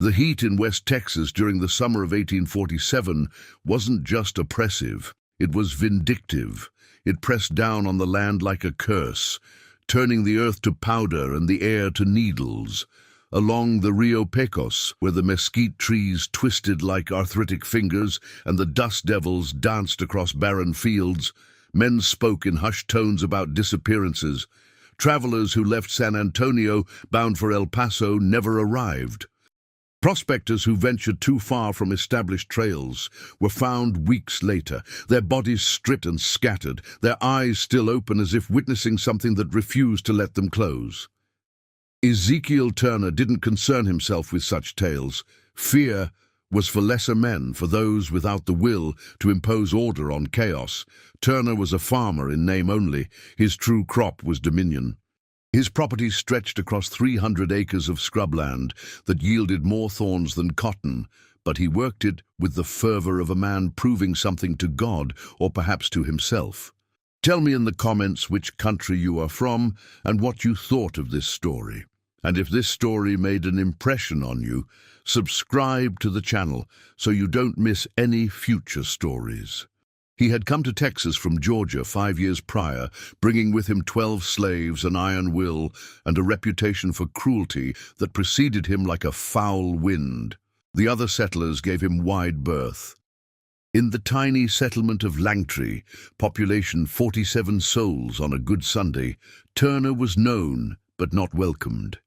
The heat in West Texas during the summer of 1847 wasn't just oppressive, it was vindictive. It pressed down on the land like a curse, turning the earth to powder and the air to needles. Along the Rio Pecos, where the mesquite trees twisted like arthritic fingers and the dust devils danced across barren fields, men spoke in hushed tones about disappearances. Travelers who left San Antonio bound for El Paso never arrived. Prospectors who ventured too far from established trails were found weeks later, their bodies stripped and scattered, their eyes still open as if witnessing something that refused to let them close. Ezekiel Turner didn't concern himself with such tales. Fear was for lesser men, for those without the will to impose order on chaos. Turner was a farmer in name only. His true crop was dominion. His property stretched across 300 acres of scrubland that yielded more thorns than cotton, but he worked it with the fervor of a man proving something to God or perhaps to himself. Tell me in the comments which country you are from and what you thought of this story. And if this story made an impression on you, subscribe to the channel so you don't miss any future stories. He had come to Texas from Georgia 5 years prior, bringing with him 12 slaves, an iron will, and a reputation for cruelty that preceded him like a foul wind. The other settlers gave him wide berth. In the tiny settlement of Langtree, population 47 souls on a good Sunday, Turner was known but not welcomed.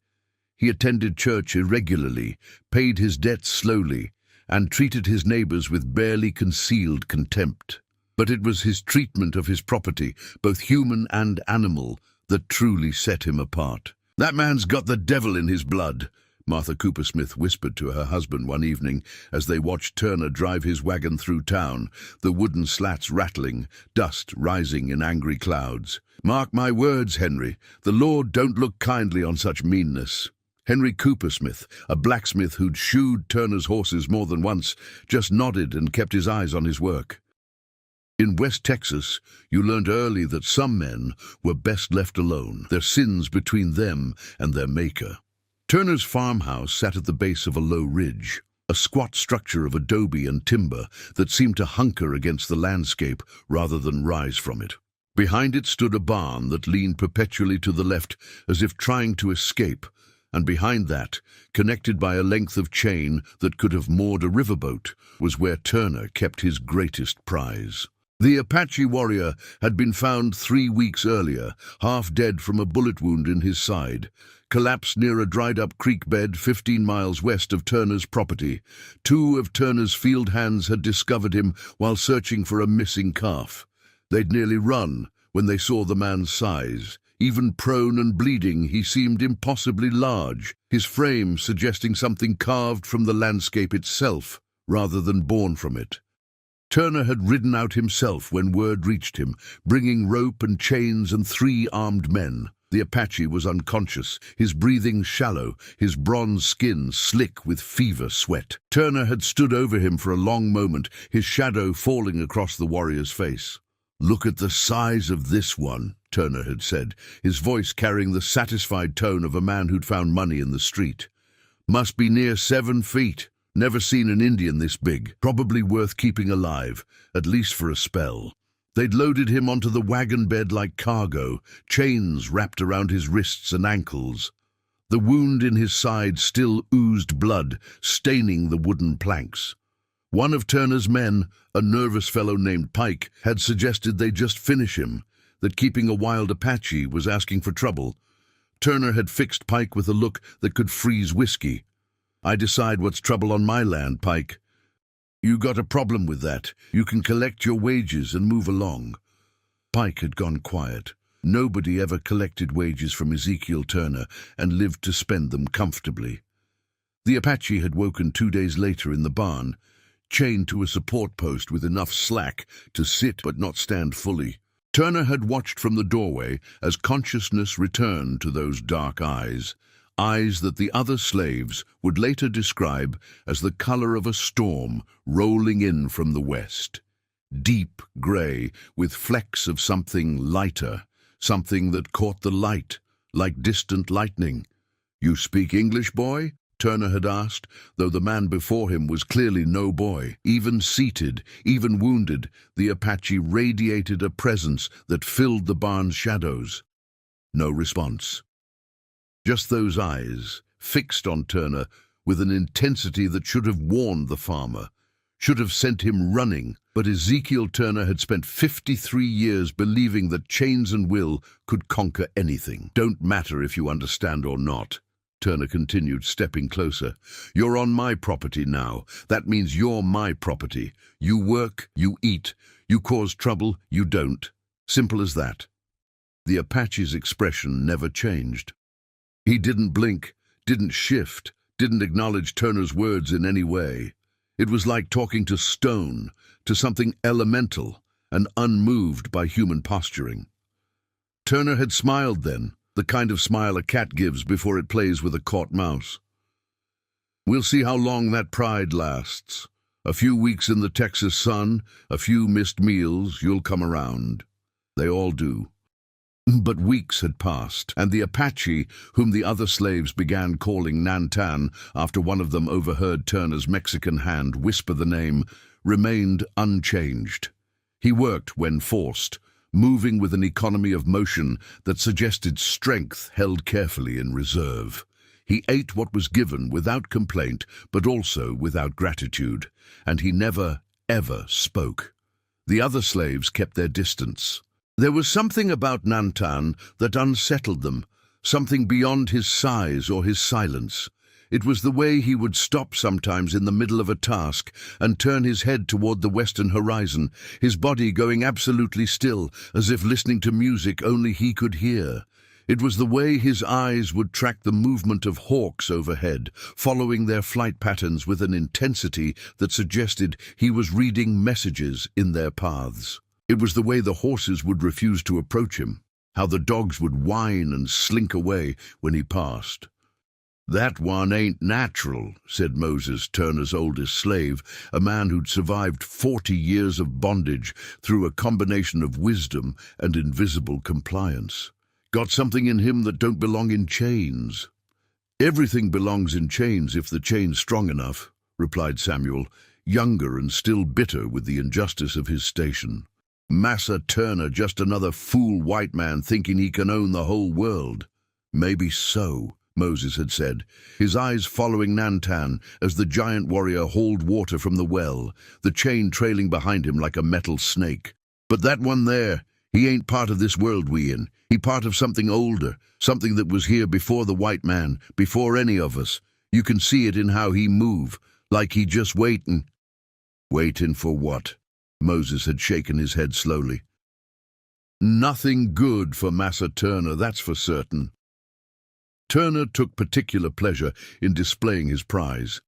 He attended church irregularly, paid his debts slowly, and treated his neighbors with barely concealed contempt. But it was his treatment of his property, both human and animal, that truly set him apart. "That man's got the devil in his blood," Martha Cooper Smith whispered to her husband one evening as they watched Turner drive his wagon through town, the wooden slats rattling, dust rising in angry clouds. "Mark my words, Henry, the Lord don't look kindly on such meanness." Henry Cooper Smith, a blacksmith who'd shoed Turner's horses more than once, just nodded and kept his eyes on his work. In West Texas, you learned early that some men were best left alone, their sins between them and their maker. Turner's farmhouse sat at the base of a low ridge, a squat structure of adobe and timber that seemed to hunker against the landscape rather than rise from it. Behind it stood a barn that leaned perpetually to the left as if trying to escape, and behind that, connected by a length of chain that could have moored a riverboat, was where Turner kept his greatest prize. The Apache warrior had been found 3 weeks earlier, half dead from a bullet wound in his side, collapsed near a dried-up creek bed 15 miles west of Turner's property. 2 of Turner's field hands had discovered him while searching for a missing calf. They'd nearly run when they saw the man's size. Even prone and bleeding, he seemed impossibly large, his frame suggesting something carved from the landscape itself rather than born from it. Turner had ridden out himself when word reached him, bringing rope and chains and 3 armed men. The Apache was unconscious, his breathing shallow, his bronze skin slick with fever sweat. Turner had stood over him for a long moment, his shadow falling across the warrior's face. "Look at the size of this one," Turner had said, his voice carrying the satisfied tone of a man who'd found money in the street. "Must be near 7 feet. Never seen an Indian this big. Probably worth keeping alive, at least for a spell." They'd loaded him onto the wagon bed like cargo, chains wrapped around his wrists and ankles. The wound in his side still oozed blood, staining the wooden planks. One of Turner's men, a nervous fellow named Pike, had suggested they just finish him, that keeping a wild Apache was asking for trouble. Turner had fixed Pike with a look that could freeze whiskey. "I decide what's trouble on my land, Pike. You got a problem with that. You can collect your wages and move along." Pike had gone quiet. Nobody ever collected wages from Ezekiel Turner and lived to spend them comfortably. The Apache had woken 2 days later in the barn, chained to a support post with enough slack to sit but not stand fully. Turner had watched from the doorway as consciousness returned to those dark eyes. Eyes that the other slaves would later describe as the color of a storm rolling in from the west. Deep gray, with flecks of something lighter, something that caught the light, like distant lightning. "You speak English, boy?" Turner had asked, though the man before him was clearly no boy. Even seated, even wounded, the Apache radiated a presence that filled the barn's shadows. No response. Just those eyes, fixed on Turner with an intensity that should have warned the farmer, should have sent him running. But Ezekiel Turner had spent 53 years believing that chains and will could conquer anything. "Don't matter if you understand or not," Turner continued, stepping closer. "You're on my property now. That means you're my property. You work, you eat. You cause trouble, you don't. Simple as that." The Apache's expression never changed. He didn't blink, didn't shift, didn't acknowledge Turner's words in any way. It was like talking to stone, to something elemental and unmoved by human posturing. Turner had smiled then, the kind of smile a cat gives before it plays with a caught mouse. "We'll see how long that pride lasts. A few weeks in the Texas sun, a few missed meals, you'll come around." They all do. But weeks had passed, and the Apache, whom the other slaves began calling Nantan after one of them overheard Turner's Mexican hand whisper the name, remained unchanged. He worked when forced, moving with an economy of motion that suggested strength held carefully in reserve. He ate what was given without complaint, but also without gratitude, and he never, ever spoke. The other slaves kept their distance. There was something about Nantan that unsettled them, something beyond his size or his silence. It was the way he would stop sometimes in the middle of a task and turn his head toward the western horizon, his body going absolutely still, as if listening to music only he could hear. It was the way his eyes would track the movement of hawks overhead, following their flight patterns with an intensity that suggested he was reading messages in their paths. It was the way the horses would refuse to approach him, how the dogs would whine and slink away when he passed. "That one ain't natural," said Moses, Turner's oldest slave, a man who'd survived 40 years of bondage through a combination of wisdom and invisible compliance. "Got something in him that don't belong in chains." "Everything belongs in chains if the chain's strong enough," replied Samuel, younger and still bitter with the injustice of his station. "Massa Turner just another fool white man thinking he can own the whole world." "Maybe so," Moses had said, his eyes following Nantan as the giant warrior hauled water from the well, the chain trailing behind him like a metal snake. "But that one there, he ain't part of this world we in. He part of something older, something that was here before the white man, before any of us. You can see it in how he move, like he just waiting." "Waiting for what?" Moses had shaken his head slowly. "Nothing good for Massa Turner, that's for certain." Turner took particular pleasure in displaying his prize.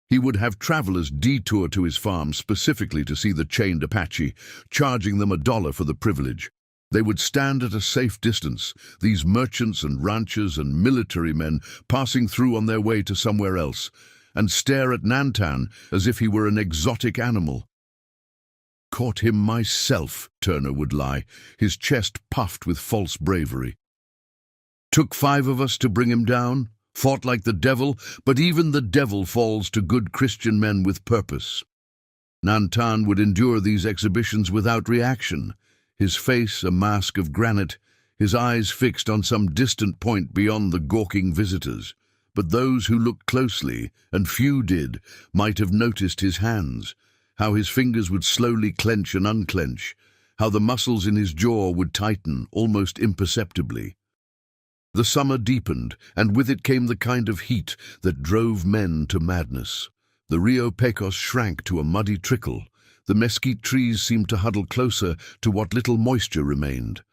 He would have travelers detour to his farm specifically to see the chained Apache, charging them $1 for the privilege. They would stand at a safe distance, these merchants and ranchers and military men passing through on their way to somewhere else, and stare at Nantan as if he were an exotic animal. "Caught him myself," Turner would lie, his chest puffed with false bravery. "Took 5 of us to bring him down, fought like the devil, but even the devil falls to good Christian men with purpose." Nantan would endure these exhibitions without reaction, his face a mask of granite, his eyes fixed on some distant point beyond the gawking visitors. But those who looked closely, and few did, might have noticed his hands, how his fingers would slowly clench and unclench, how the muscles in his jaw would tighten almost imperceptibly. The summer deepened, and with it came the kind of heat that drove men to madness. The Rio Pecos shrank to a muddy trickle. The mesquite trees seemed to huddle closer to what little moisture remained.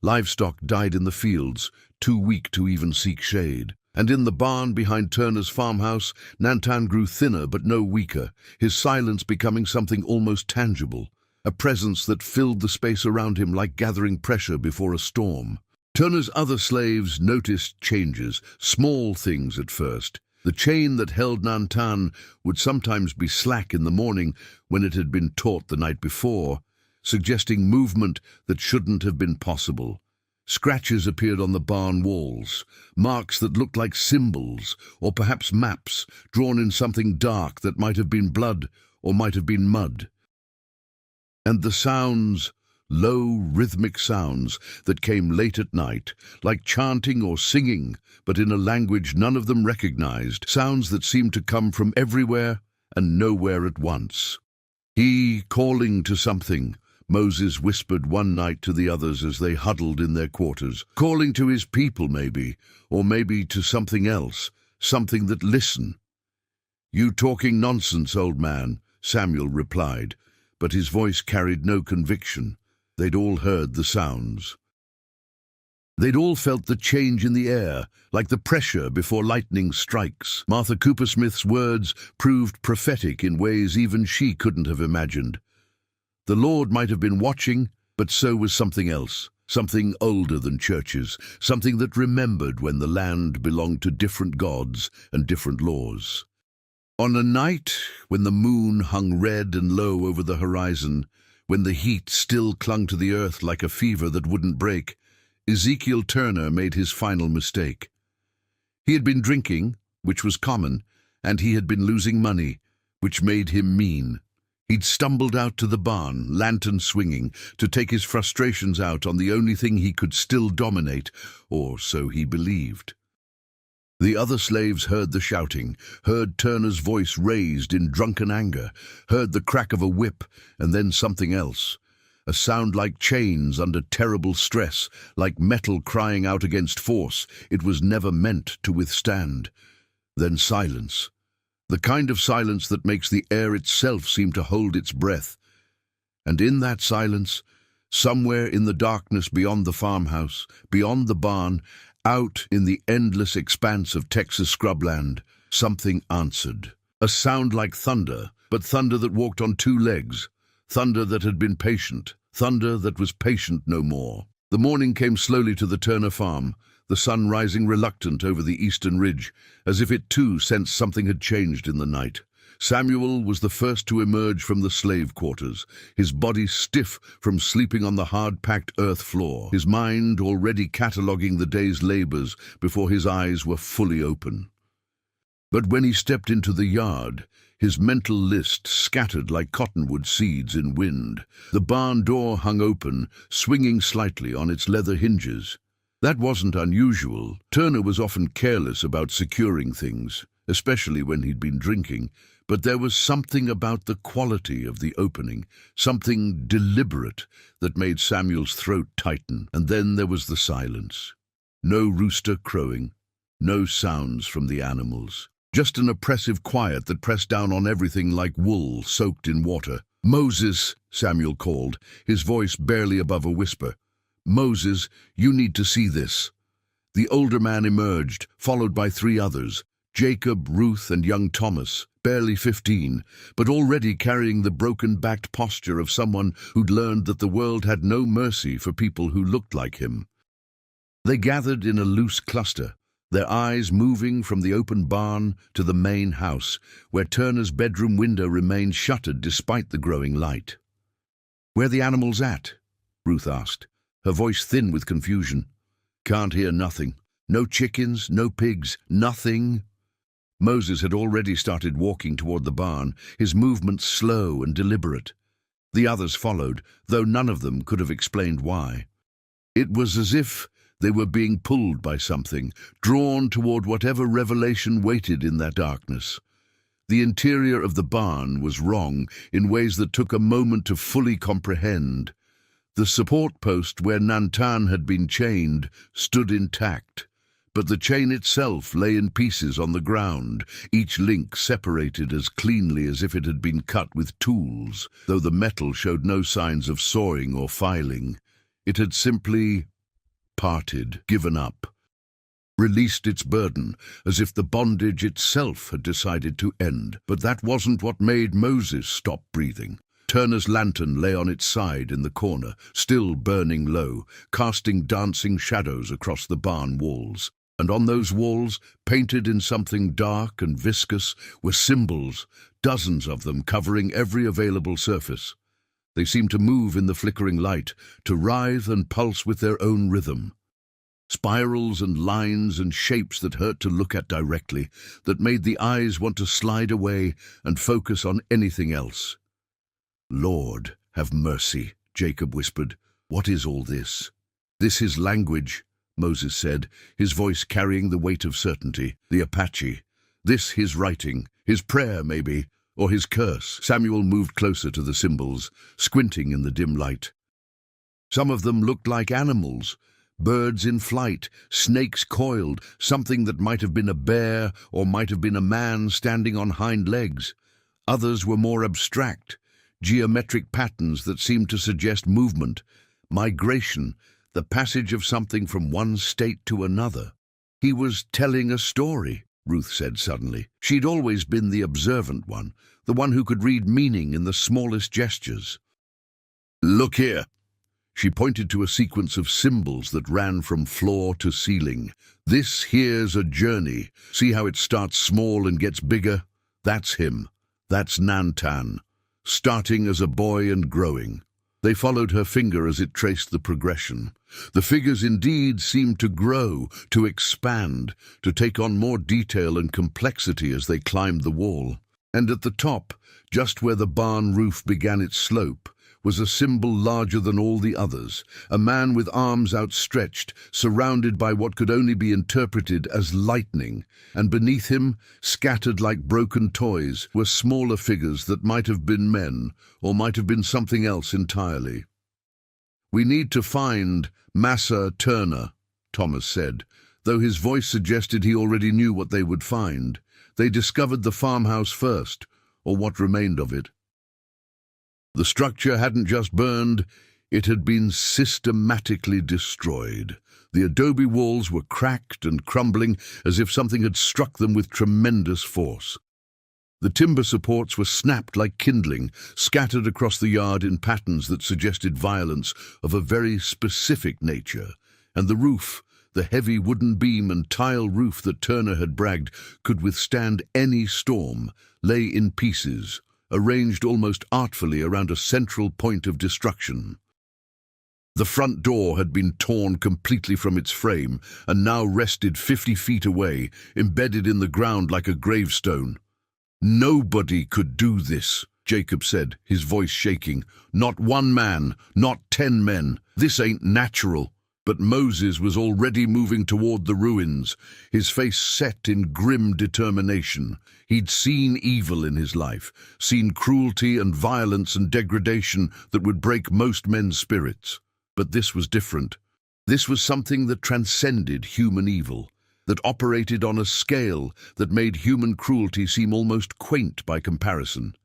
Livestock died in the fields, too weak to even seek shade. And in the barn behind Turner's farmhouse, Nantan grew thinner but no weaker, his silence becoming something almost tangible, a presence that filled the space around him like gathering pressure before a storm. Turner's other slaves noticed changes, small things at first. The chain that held Nantan would sometimes be slack in the morning when it had been taut the night before, suggesting movement that shouldn't have been possible. Scratches appeared on the barn walls, marks that looked like symbols, or perhaps maps, drawn in something dark that might have been blood or might have been mud. And the sounds, low, rhythmic sounds that came late at night, like chanting or singing, but in a language none of them recognized, sounds that seemed to come from everywhere and nowhere at once. He calling to something, Moses whispered one night to the others as they huddled in their quarters. Calling to his people, maybe, or maybe to something else, something that listened. "You talking nonsense, old man," Samuel replied, but his voice carried no conviction. They'd all heard the sounds. They'd all felt the change in the air, like the pressure before lightning strikes. Martha Coopersmith's words proved prophetic in ways even she couldn't have imagined. The Lord might have been watching, but so was something else, something older than churches, something that remembered when the land belonged to different gods and different laws. On a night when the moon hung red and low over the horizon, when the heat still clung to the earth like a fever that wouldn't break, Ezekiel Turner made his final mistake. He had been drinking, which was common, and he had been losing money, which made him mean. He'd stumbled out to the barn, lantern swinging, to take his frustrations out on the only thing he could still dominate, or so he believed. The other slaves heard the shouting, heard Turner's voice raised in drunken anger, heard the crack of a whip, and then something else. A sound like chains under terrible stress, like metal crying out against force it was never meant to withstand. Then silence. The kind of silence that makes the air itself seem to hold its breath. And in that silence, somewhere in the darkness beyond the farmhouse, beyond the barn, out in the endless expanse of Texas scrubland, something answered. A sound like thunder, but thunder that walked on two legs. Thunder that had been patient. Thunder that was patient no more. The morning came slowly to the Turner farm, the sun rising reluctant over the eastern ridge, as if it too sensed something had changed in the night. Samuel was the first to emerge from the slave quarters, his body stiff from sleeping on the hard-packed earth floor, his mind already cataloguing the day's labors before his eyes were fully open. But when he stepped into the yard, his mental list scattered like cottonwood seeds in wind. The barn door hung open, swinging slightly on its leather hinges. That wasn't unusual. Turner was often careless about securing things, especially when he'd been drinking, but there was something about the quality of the opening, something deliberate, that made Samuel's throat tighten. And then there was the silence. No rooster crowing, no sounds from the animals. Just an oppressive quiet that pressed down on everything like wool soaked in water. "Moses," Samuel called, his voice barely above a whisper. "Moses, you need to see this." The older man emerged, followed by three others, Jacob, Ruth, and young Thomas, barely 15, but already carrying the broken-backed posture of someone who'd learned that the world had no mercy for people who looked like him. They gathered in a loose cluster, their eyes moving from the open barn to the main house, where Turner's bedroom window remained shuttered despite the growing light. "Where the animals at?" Ruth asked, her voice thin with confusion. "Can't hear nothing. No chickens, no pigs, nothing." Moses had already started walking toward the barn, his movements slow and deliberate. The others followed, though none of them could have explained why. It was as if they were being pulled by something, drawn toward whatever revelation waited in that darkness. The interior of the barn was wrong in ways that took a moment to fully comprehend. The support post where Nantan had been chained stood intact, but the chain itself lay in pieces on the ground, each link separated as cleanly as if it had been cut with tools, though the metal showed no signs of sawing or filing. It had simply parted, given up, released its burden, as if the bondage itself had decided to end. But that wasn't what made Moses stop breathing. Turner's lantern lay on its side in the corner, still burning low, casting dancing shadows across the barn walls. And on those walls, painted in something dark and viscous, were symbols, dozens of them covering every available surface. They seemed to move in the flickering light, to writhe and pulse with their own rhythm. spirals and lines and shapes that hurt to look at directly, that made the eyes want to slide away and focus on anything else. "Lord, have mercy," Jacob whispered. "What is all this?" "This is language," Moses said, his voice carrying the weight of certainty. "The Apache. This his writing, his prayer maybe, or his curse." Samuel moved closer to the symbols, squinting in the dim light. Some of them looked like animals, birds in flight, snakes coiled, something that might have been a bear or might have been a man standing on hind legs. Others were more abstract, geometric patterns that seemed to suggest movement, migration, the passage of something from one state to another. "He was telling a story," Ruth said suddenly. She'd always been the observant one, the one who could read meaning in the smallest gestures. "Look here." She pointed to a sequence of symbols that ran from floor to ceiling. "This here's a journey. See how it starts small and gets bigger? That's him. That's Nantan, starting as a boy and growing." They followed her finger as it traced the progression. The figures indeed seemed to grow, to expand, to take on more detail and complexity as they climbed the wall. And at the top, just where the barn roof began its slope, was a symbol larger than all the others, a man with arms outstretched, surrounded by what could only be interpreted as lightning, and beneath him, scattered like broken toys, were smaller figures that might have been men, or might have been something else entirely. "We need to find Massa Turner," Thomas said, though his voice suggested he already knew what they would find. They discovered the farmhouse first, or what remained of it. The structure hadn't just burned, it had been systematically destroyed. The adobe walls were cracked and crumbling as if something had struck them with tremendous force. The timber supports were snapped like kindling, scattered across the yard in patterns that suggested violence of a very specific nature. And the roof, the heavy wooden beam and tile roof that Turner had bragged could withstand any storm, lay in pieces, arranged almost artfully around a central point of destruction. The front door had been torn completely from its frame and now rested 50 feet away, embedded in the ground like a gravestone. "Nobody could do this," Jacob said, his voice shaking. "Not one man, not 10 men. This ain't natural." But Moses was already moving toward the ruins, his face set in grim determination. He'd seen evil in his life, seen cruelty and violence and degradation that would break most men's spirits. But this was different. This was something that transcended human evil, that operated on a scale that made human cruelty seem almost quaint by comparison.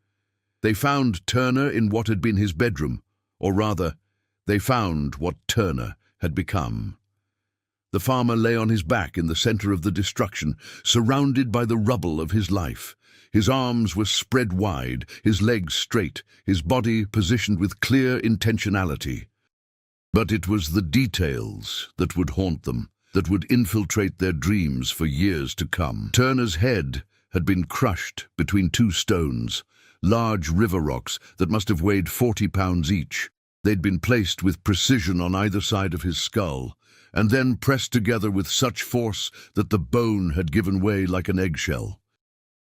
They found Turner in what had been his bedroom, or rather, they found what Turner had become. The farmer lay on his back in the center of the destruction, surrounded by the rubble of his life. His arms were spread wide, his legs straight, his body positioned with clear intentionality. But it was the details that would haunt them, that would infiltrate their dreams for years to come. Turner's head had been crushed between 2 stones, large river rocks that must have weighed 40 pounds each. They'd been placed with precision on either side of his skull, and then pressed together with such force that the bone had given way like an eggshell.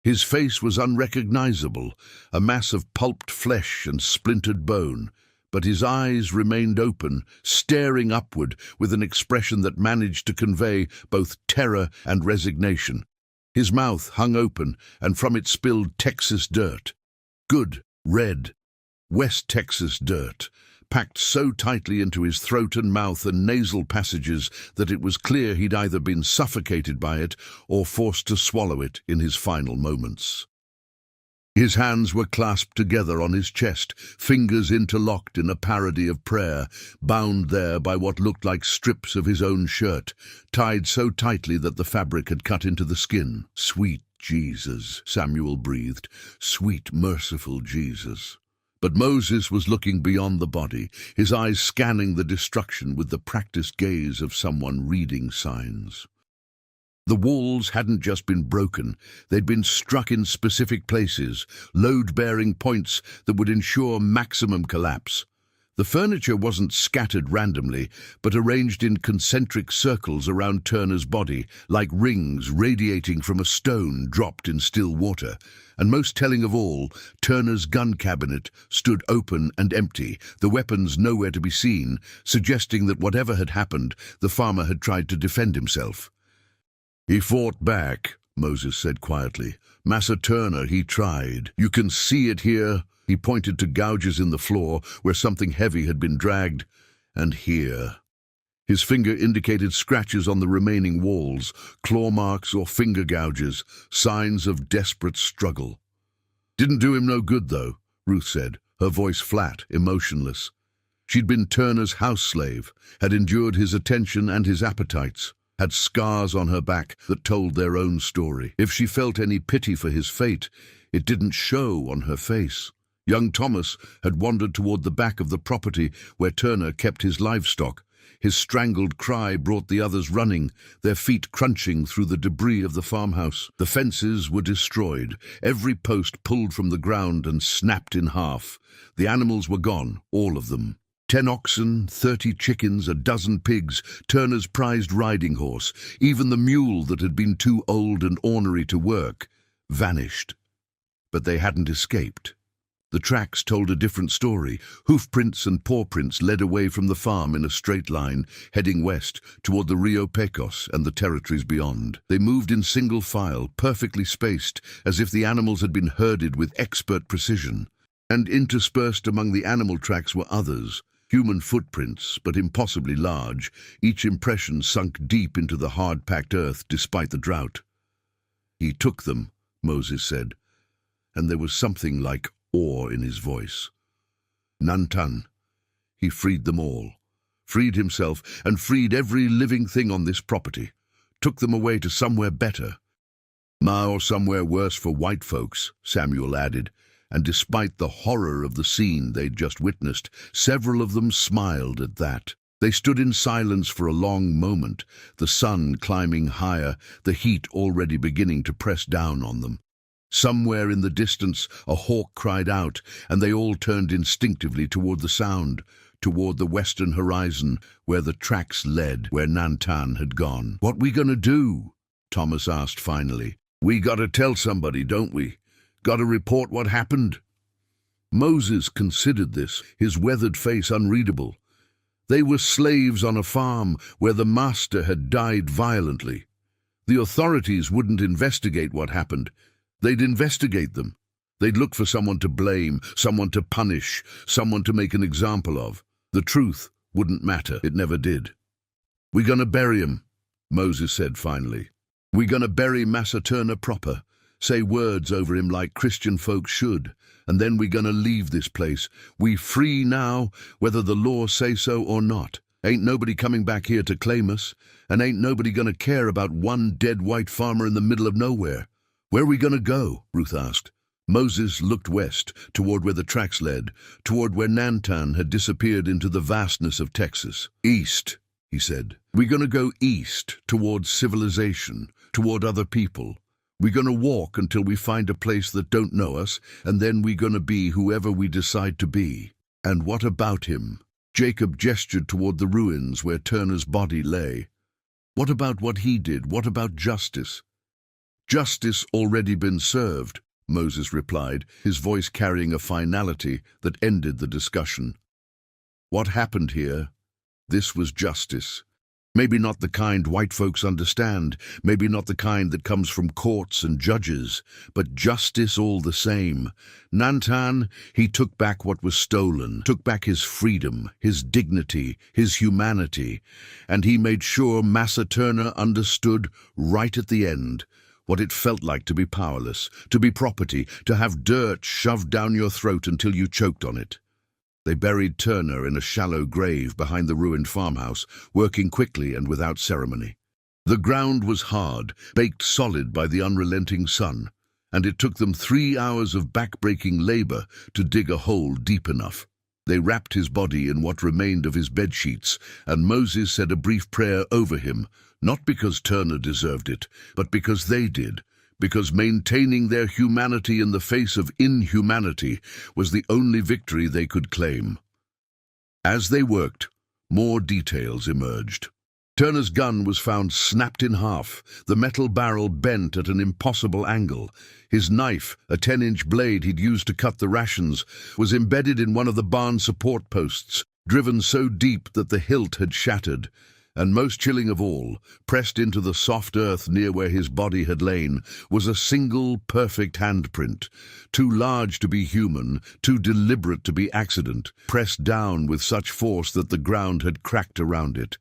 His face was unrecognizable, a mass of pulped flesh and splintered bone, but his eyes remained open, staring upward with an expression that managed to convey both terror and resignation. His mouth hung open, and from it spilled Texas dirt. Good, red, West Texas dirt, packed so tightly into his throat and mouth and nasal passages that it was clear he'd either been suffocated by it or forced to swallow it in his final moments. His hands were clasped together on his chest, fingers interlocked in a parody of prayer, bound there by what looked like strips of his own shirt, tied so tightly that the fabric had cut into the skin. "Sweet Jesus," Samuel breathed. "Sweet, merciful Jesus." But Moses was looking beyond the body, his eyes scanning the destruction with the practiced gaze of someone reading signs. The walls hadn't just been broken, they'd been struck in specific places, load-bearing points that would ensure maximum collapse. The furniture wasn't scattered randomly, but arranged in concentric circles around Turner's body, like rings radiating from a stone dropped in still water. And most telling of all, Turner's gun cabinet stood open and empty, the weapons nowhere to be seen, suggesting that whatever had happened, the farmer had tried to defend himself. "He fought back," Moses said quietly. "Massa Turner, he tried. You can see it here." He pointed to gouges in the floor where something heavy had been dragged. "And here." His finger indicated scratches on the remaining walls, claw marks or finger gouges, signs of desperate struggle. "Didn't do him no good, though," Ruth said, her voice flat, emotionless. She'd been Turner's house slave, had endured his attention and his appetites, had scars on her back that told their own story. If she felt any pity for his fate, it didn't show on her face. Young Thomas had wandered toward the back of the property where Turner kept his livestock. His strangled cry brought the others running, their feet crunching through the debris of the farmhouse. The fences were destroyed, every post pulled from the ground and snapped in half. The animals were gone, all of them. 10 oxen, 30 chickens, a dozen pigs, Turner's prized riding horse, even the mule that had been too old and ornery to work, vanished. But they hadn't escaped. The tracks told a different story. Hoofprints and pawprints led away from the farm in a straight line, heading west toward the Rio Pecos and the territories beyond. They moved in single file, perfectly spaced, as if the animals had been herded with expert precision. And interspersed among the animal tracks were others, human footprints, but impossibly large, each impression sunk deep into the hard-packed earth despite the drought. "He took them," Moses said, and there was something like awe in his voice. "Nantan, he freed them all, freed himself, and freed every living thing on this property, took them away to somewhere better. Or somewhere worse for white folks," Samuel added, and despite the horror of the scene they'd just witnessed, several of them smiled at that. They stood in silence for a long moment, the sun climbing higher, the heat already beginning to press down on them. Somewhere in the distance, a hawk cried out, and they all turned instinctively toward the sound, toward the western horizon, where the tracks led, where Nantan had gone. "What we gonna do?" Thomas asked finally. "We gotta tell somebody, don't we? Gotta report what happened?" Moses considered this, his weathered face unreadable. They were slaves on a farm where the master had died violently. The authorities wouldn't investigate what happened. They'd investigate them. They'd look for someone to blame, someone to punish, someone to make an example of. The truth wouldn't matter. It never did. "We gonna bury him," Moses said finally. "We gonna bury Massa Turner proper, say words over him like Christian folks should, and then we gonna leave this place. We free now, whether the law say so or not. Ain't nobody coming back here to claim us, and ain't nobody gonna care about one dead white farmer in the middle of nowhere. Where are we gonna go?" Ruth asked. Moses looked west, toward where the tracks led, toward where Nantan had disappeared into the vastness of Texas. "East," he said. "We're gonna go east, toward civilization, toward other people. We're gonna walk until we find a place that don't know us, and then we're gonna be whoever we decide to be." "And what about him?" Jacob gestured toward the ruins where Turner's body lay. "What about what he did? What about justice?" "Justice already been served," Moses replied, his voice carrying a finality that ended the discussion. "What happened here? This was justice. Maybe not the kind white folks understand, maybe not the kind that comes from courts and judges, but justice all the same. Nantan, he took back what was stolen, took back his freedom, his dignity, his humanity, and he made sure Massa Turner understood right at the end what it felt like to be powerless, to be property, to have dirt shoved down your throat until you choked on it." They buried Turner in a shallow grave behind the ruined farmhouse, working quickly and without ceremony. The ground was hard, baked solid by the unrelenting sun, and it took them 3 hours of back-breaking labor to dig a hole deep enough. They wrapped his body in what remained of his bedsheets, and Moses said a brief prayer over him, not because Turner deserved it, but because they did, because maintaining their humanity in the face of inhumanity was the only victory they could claim. As they worked, more details emerged. Turner's gun was found snapped in half, the metal barrel bent at an impossible angle. His knife, a 10-inch blade he'd used to cut the rations, was embedded in one of the barn support posts, driven so deep that the hilt had shattered. And most chilling of all, pressed into the soft earth near where his body had lain, was a single perfect handprint, too large to be human, too deliberate to be accident, pressed down with such force that the ground had cracked around it.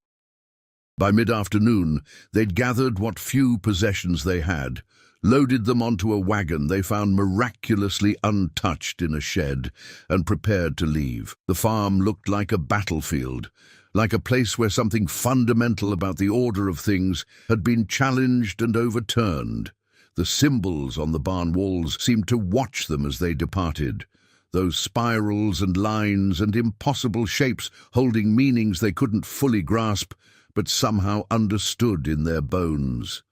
By mid-afternoon, they'd gathered what few possessions they had, loaded them onto a wagon they found miraculously untouched in a shed, and prepared to leave. The farm looked like a battlefield, like a place where something fundamental about the order of things had been challenged and overturned. The symbols on the barn walls seemed to watch them as they departed, those spirals and lines and impossible shapes holding meanings they couldn't fully grasp, but somehow understood in their bones.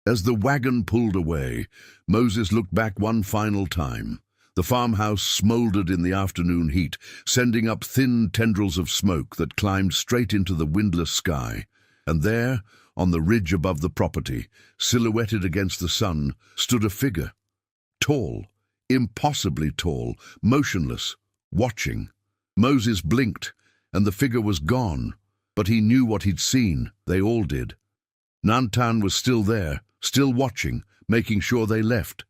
As the wagon pulled away, Moses looked back one final time. The farmhouse smoldered in the afternoon heat, sending up thin tendrils of smoke that climbed straight into the windless sky. And there, on the ridge above the property, silhouetted against the sun, stood a figure. Tall, impossibly tall, motionless, watching. Moses blinked, and the figure was gone. But he knew what he'd seen. They all did. Nantan was still there, still watching, making sure they left,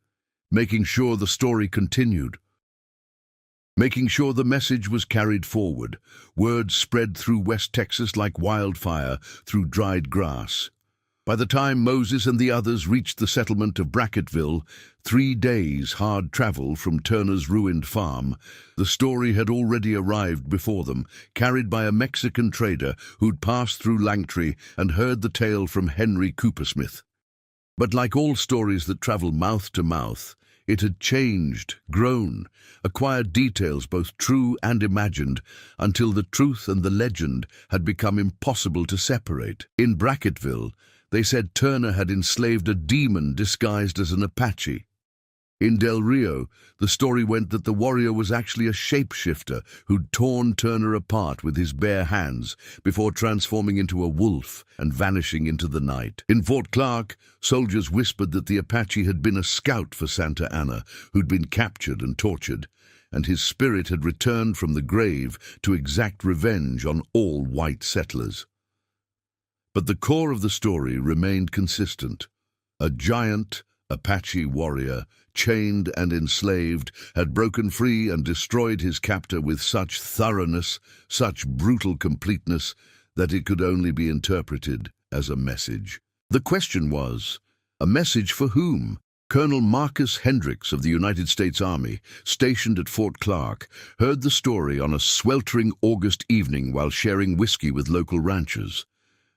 making sure the story continued, making sure the message was carried forward. Word spread through West Texas like wildfire through dried grass. By the time Moses and the others reached the settlement of Brackettville, 3 days' hard travel from Turner's ruined farm, the story had already arrived before them, carried by a Mexican trader who'd passed through Langtree and heard the tale from Henry Coopersmith. But like all stories that travel mouth to mouth, it had changed, grown, acquired details both true and imagined, until the truth and the legend had become impossible to separate. In Brackettville, they said Turner had enslaved a demon disguised as an Apache. In Del Rio, the story went that the warrior was actually a shapeshifter who'd torn Turner apart with his bare hands before transforming into a wolf and vanishing into the night. In Fort Clark, soldiers whispered that the Apache had been a scout for Santa Anna who'd been captured and tortured, and his spirit had returned from the grave to exact revenge on all white settlers. But the core of the story remained consistent. A giant Apache warrior, chained and enslaved, had broken free and destroyed his captor with such thoroughness, such brutal completeness, that it could only be interpreted as a message. The question was, a message for whom? Colonel Marcus Hendricks of the United States Army, stationed at Fort Clark, heard the story on a sweltering August evening while sharing whiskey with local ranchers.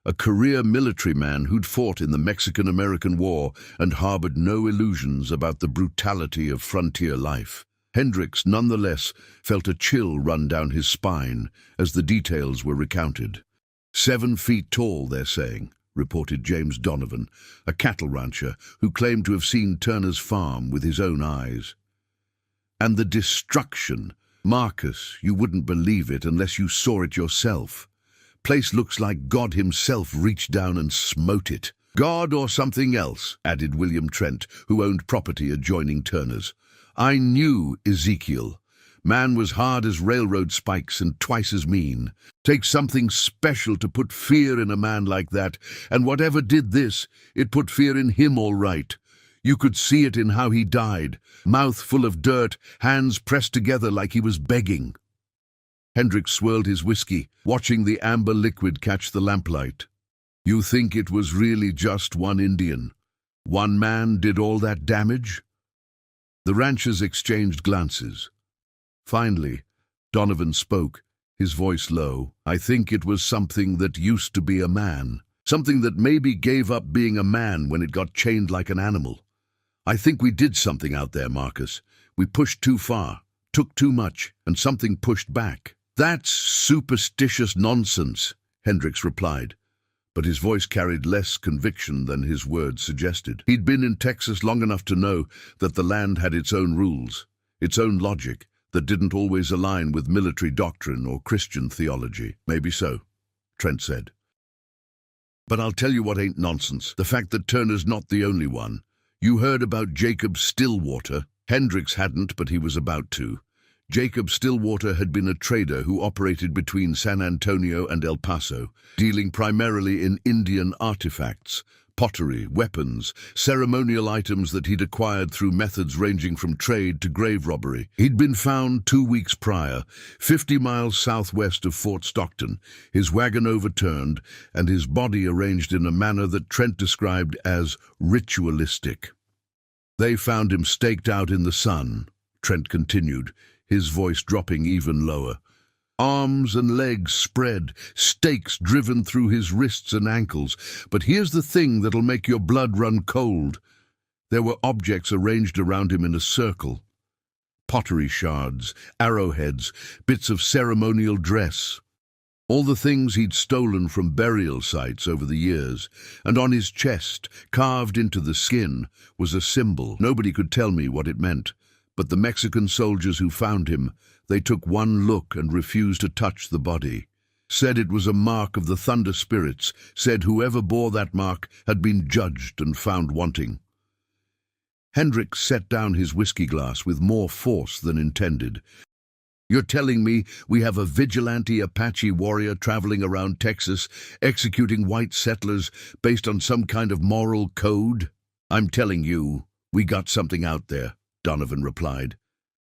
A career military man who'd fought in the Mexican-American War and harbored no illusions about the brutality of frontier life. Hendricks, nonetheless, felt a chill run down his spine as the details were recounted. 7 feet tall, they're saying, reported James Donovan, a cattle rancher who claimed to have seen Turner's farm with his own eyes. And the destruction. Marcus, you wouldn't believe it unless you saw it yourself. Place looks like God himself reached down and smote it. God or something else, added William Trent, who owned property adjoining Turner's. I knew Ezekiel. Man was hard as railroad spikes and twice as mean. Takes something special to put fear in a man like that, and whatever did this, it put fear in him all right. You could see it in how he died, mouth full of dirt, hands pressed together like he was begging. Hendricks swirled his whiskey, watching the amber liquid catch the lamplight. You think it was really just one Indian? One man did all that damage? The ranchers exchanged glances. Finally, Donovan spoke, his voice low. I think it was something that used to be a man. Something that maybe gave up being a man when it got chained like an animal. I think we did something out there, Marcus. We pushed too far, took too much, and something pushed back. That's superstitious nonsense, Hendricks replied, but his voice carried less conviction than his words suggested. He'd been in Texas long enough to know that the land had its own rules, its own logic, that didn't always align with military doctrine or Christian theology. Maybe so, Trent said. But I'll tell you what ain't nonsense. The fact that Turner's not the only one. You heard about Jacob Stillwater. Hendricks hadn't, but he was about to. Jacob Stillwater had been a trader who operated between San Antonio and El Paso, dealing primarily in Indian artifacts, pottery, weapons, ceremonial items that he'd acquired through methods ranging from trade to grave robbery. He'd been found 2 weeks prior, 50 miles southwest of Fort Stockton, his wagon overturned and his body arranged in a manner that Trent described as ritualistic. They found him staked out in the sun, Trent continued, his voice dropping even lower. Arms and legs spread, stakes driven through his wrists and ankles. But here's the thing that'll make your blood run cold. There were objects arranged around him in a circle. Pottery shards, arrowheads, bits of ceremonial dress. All the things he'd stolen from burial sites over the years. And on his chest, carved into the skin, was a symbol. Nobody could tell me what it meant. But the Mexican soldiers who found him, they took one look and refused to touch the body. Said it was a mark of the thunder spirits, said whoever bore that mark had been judged and found wanting. Hendricks set down his whiskey glass with more force than intended. You're telling me we have a vigilante Apache warrior traveling around Texas, executing white settlers based on some kind of moral code? I'm telling you, we got something out there, Donovan replied.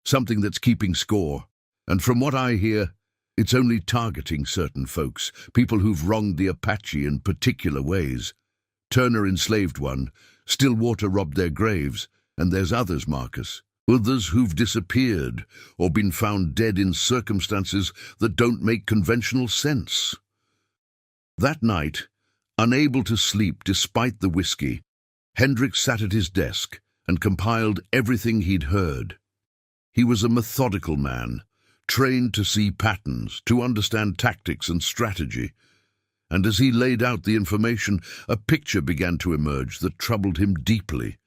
Something that's keeping score. And from what I hear, it's only targeting certain folks, people who've wronged the Apache in particular ways. Turner enslaved one, Stillwater robbed their graves, and there's others, Marcus. Others who've disappeared or been found dead in circumstances that don't make conventional sense. That night, unable to sleep despite the whiskey, Hendricks sat at his desk and compiled everything he'd heard. He was a methodical man, trained to see patterns, to understand tactics and strategy. And as he laid out the information, a picture began to emerge that troubled him deeply.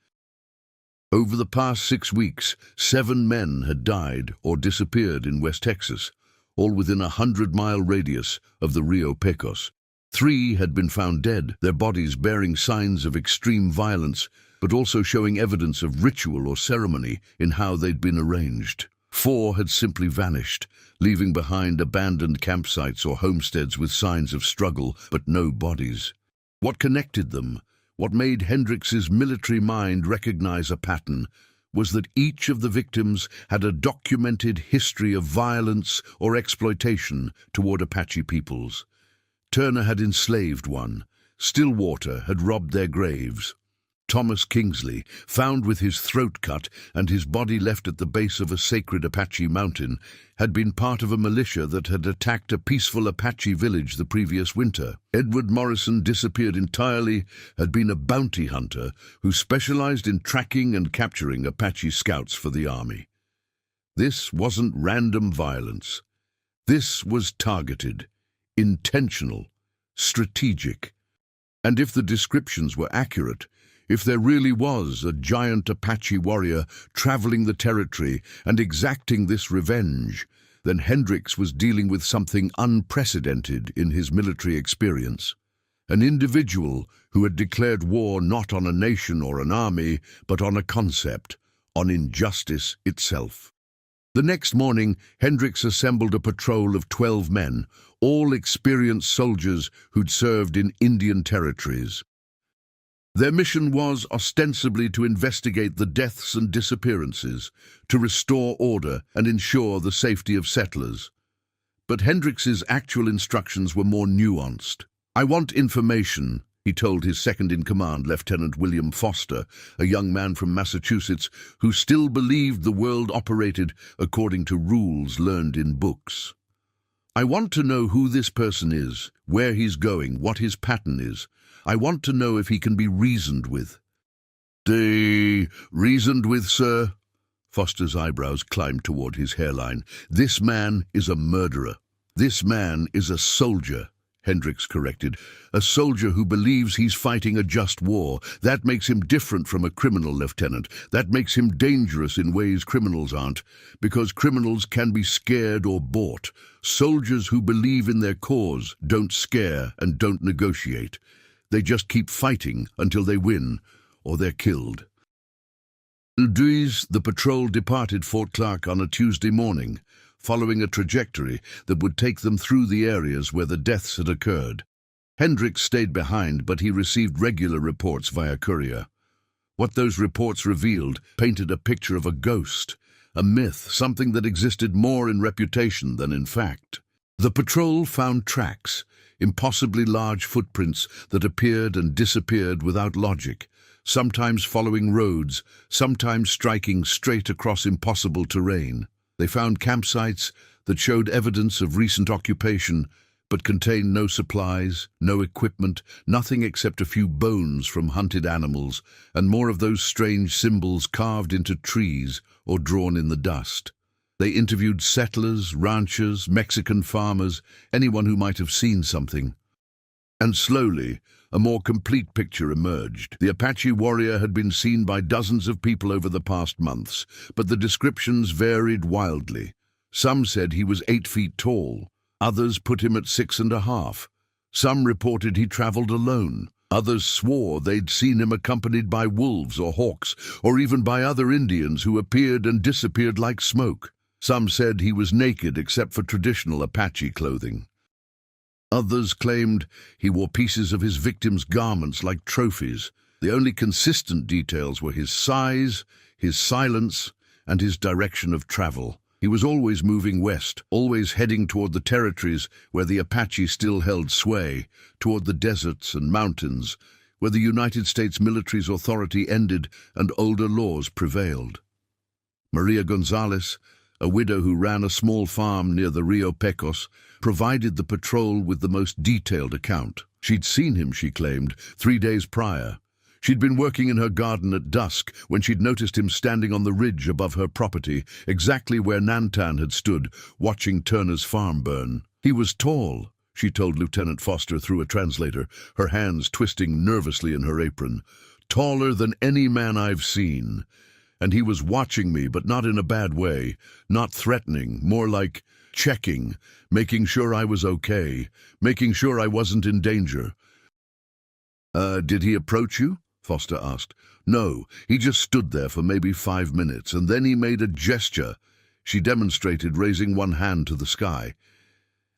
Over the past 6 weeks, 7 men had died or disappeared in West Texas, all within a 100-mile radius of the Rio Pecos. 3 had been found dead, their bodies bearing signs of extreme violence, but also showing evidence of ritual or ceremony in how they'd been arranged. 4 had simply vanished, leaving behind abandoned campsites or homesteads with signs of struggle, but no bodies. What connected them, what made Hendricks's military mind recognize a pattern, was that each of the victims had a documented history of violence or exploitation toward Apache peoples. Turner had enslaved one. Stillwater had robbed their graves. Thomas Kingsley, found with his throat cut and his body left at the base of a sacred Apache mountain, had been part of a militia that had attacked a peaceful Apache village the previous winter. Edward Morrison disappeared entirely, had been a bounty hunter who specialized in tracking and capturing Apache scouts for the army. This wasn't random violence. This was targeted, intentional, strategic. And if the descriptions were accurate, if there really was a giant Apache warrior traveling the territory and exacting this revenge, then Hendricks was dealing with something unprecedented in his military experience. An individual who had declared war not on a nation or an army, but on a concept, on injustice itself. The next morning, Hendricks assembled a patrol of 12 men, all experienced soldiers who'd served in Indian territories. Their mission was ostensibly to investigate the deaths and disappearances, to restore order and ensure the safety of settlers. But Hendricks's actual instructions were more nuanced. "I want information," he told his second-in-command, Lieutenant William Foster, a young man from Massachusetts who still believed the world operated according to rules learned in books. "I want to know who this person is, where he's going, what his pattern is. I want to know if he can be reasoned with." Reasoned with, sir?" Foster's eyebrows climbed toward his hairline. "This man is a murderer. This man is a soldier," Hendricks corrected. A soldier who believes he's fighting a just war. That makes him different from a criminal, Lieutenant. That makes him dangerous in ways criminals aren't, because criminals can be scared or bought. Soldiers who believe in their cause don't scare and don't negotiate. They just keep fighting until they win, or they're killed. The patrol departed Fort Clark on a Tuesday morning, following a trajectory that would take them through the areas where the deaths had occurred. Hendricks stayed behind, but he received regular reports via courier. What those reports revealed painted a picture of a ghost, a myth, something that existed more in reputation than in fact. The patrol found tracks, impossibly large footprints that appeared and disappeared without logic, sometimes following roads, sometimes striking straight across impossible terrain. They found campsites that showed evidence of recent occupation, but contained no supplies, no equipment, nothing except a few bones from hunted animals, and more of those strange symbols carved into trees or drawn in the dust. They interviewed settlers, ranchers, Mexican farmers, anyone who might have seen something. And slowly, a more complete picture emerged. The Apache warrior had been seen by dozens of people over the past months, but the descriptions varied wildly. Some said he was 8 feet tall. Others put him at 6.5. Some reported he traveled alone. Others swore they'd seen him accompanied by wolves or hawks, or even by other Indians who appeared and disappeared like smoke. Some said he was naked except for traditional Apache clothing. Others claimed he wore pieces of his victims' garments like trophies. The only consistent details were his size, his silence, and his direction of travel. He was always moving west, always heading toward the territories where the Apache still held sway, toward the deserts and mountains, where the United States military's authority ended and older laws prevailed. Maria Gonzalez, a widow who ran a small farm near the Rio Pecos, provided the patrol with the most detailed account. She'd seen him, she claimed, 3 days prior. She'd been working in her garden at dusk when she'd noticed him standing on the ridge above her property, exactly where Nantan had stood, watching Turner's farm burn. He was tall, she told Lieutenant Foster through a translator, her hands twisting nervously in her apron. Taller than any man I've seen. And he was watching me, but not in a bad way, not threatening, more like checking, making sure I was okay, making sure I wasn't in danger. Did he approach you? Foster asked. No, he just stood there for maybe 5 minutes, and then he made a gesture. She demonstrated, raising one hand to the sky.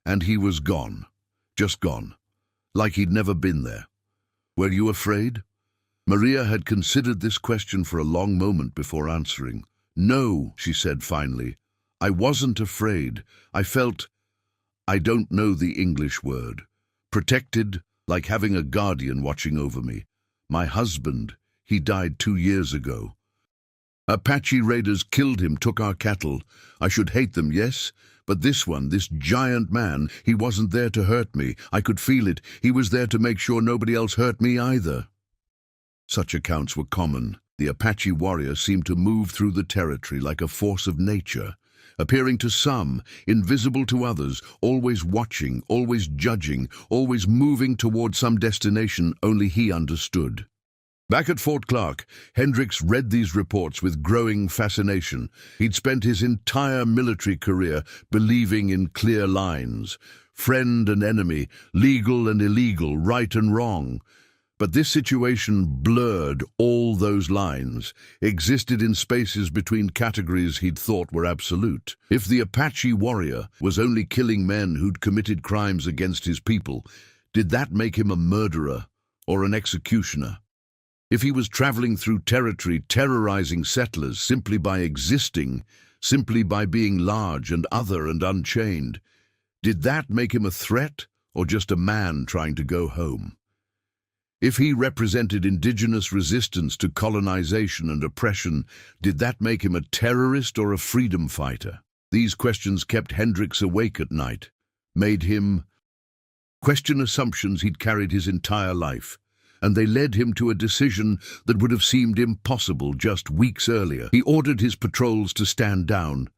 And he was gone. Just gone. Like he'd never been there. Were you afraid? Maria had considered this question for a long moment before answering. No, she said finally. I wasn't afraid. I felt, I don't know the English word, protected, like having a guardian watching over me. My husband, he died 2 years ago. Apache raiders killed him, took our cattle. I should hate them, yes, but this one, this giant man, he wasn't there to hurt me. I could feel it. He was there to make sure nobody else hurt me either. Such accounts were common. The Apache warrior seemed to move through the territory like a force of nature, appearing to some, invisible to others, always watching, always judging, always moving toward some destination only he understood. Back at Fort Clark, Hendricks read these reports with growing fascination. He'd spent his entire military career believing in clear lines, friend and enemy, legal and illegal, right and wrong. But this situation blurred all those lines, existed in spaces between categories he'd thought were absolute. If the Apache warrior was only killing men who'd committed crimes against his people, did that make him a murderer or an executioner? If he was traveling through territory terrorizing settlers simply by existing, simply by being large and other and unchained, did that make him a threat or just a man trying to go home? If he represented indigenous resistance to colonization and oppression, did that make him a terrorist or a freedom fighter? These questions kept Hendricks awake at night, made him question assumptions he'd carried his entire life, and they led him to a decision that would have seemed impossible just weeks earlier. He ordered his patrols to stand down,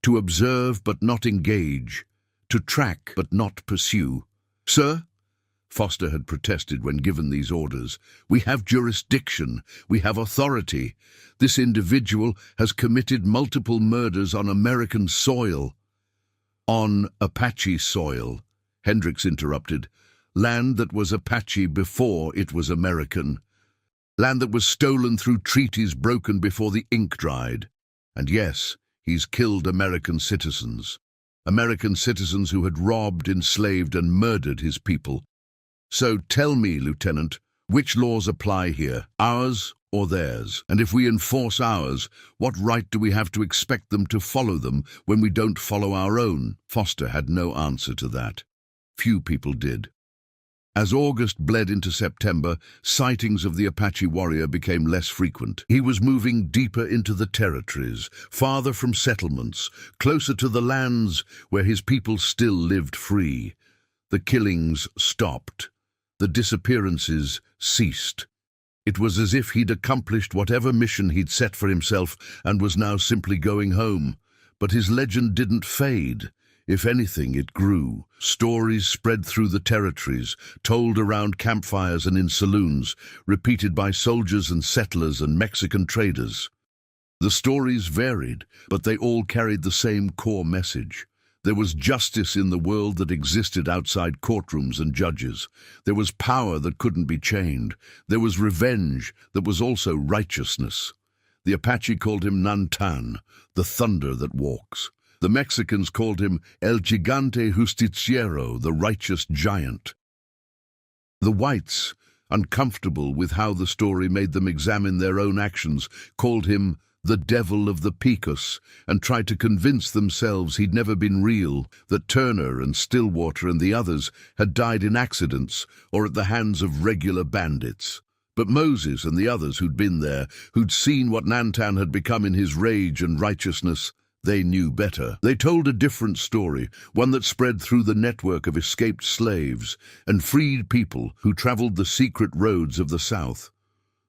to observe but not engage, to track but not pursue. "Sir," Foster had protested when given these orders, "we have jurisdiction, we have authority. This individual has committed multiple murders on American soil." "On Apache soil," Hendricks interrupted. "Land that was Apache before it was American. Land that was stolen through treaties broken before the ink dried. And yes, he's killed American citizens. American citizens who had robbed, enslaved, and murdered his people. So tell me, Lieutenant, which laws apply here, ours or theirs? And if we enforce ours, what right do we have to expect them to follow them when we don't follow our own?" Foster had no answer to that. Few people did. As August bled into September, sightings of the Apache warrior became less frequent. He was moving deeper into the territories, farther from settlements, closer to the lands where his people still lived free. The killings stopped. The disappearances ceased. It was as if he'd accomplished whatever mission he'd set for himself and was now simply going home. But his legend didn't fade. If anything, it grew. Stories spread through the territories, told around campfires and in saloons, repeated by soldiers and settlers and Mexican traders. The stories varied, but they all carried the same core message. There was justice in the world that existed outside courtrooms and judges. There was power that couldn't be chained. There was revenge that was also righteousness. The Apache called him Nantan, the thunder that walks. The Mexicans called him El Gigante Justiciero, the righteous giant. The whites, uncomfortable with how the story made them examine their own actions, called him the devil of the Pecos, and tried to convince themselves he'd never been real, that Turner and Stillwater and the others had died in accidents or at the hands of regular bandits. But Moses and the others who'd been there, who'd seen what Nantan had become in his rage and righteousness, they knew better. They told a different story, one that spread through the network of escaped slaves and freed people who traveled the secret roads of the South.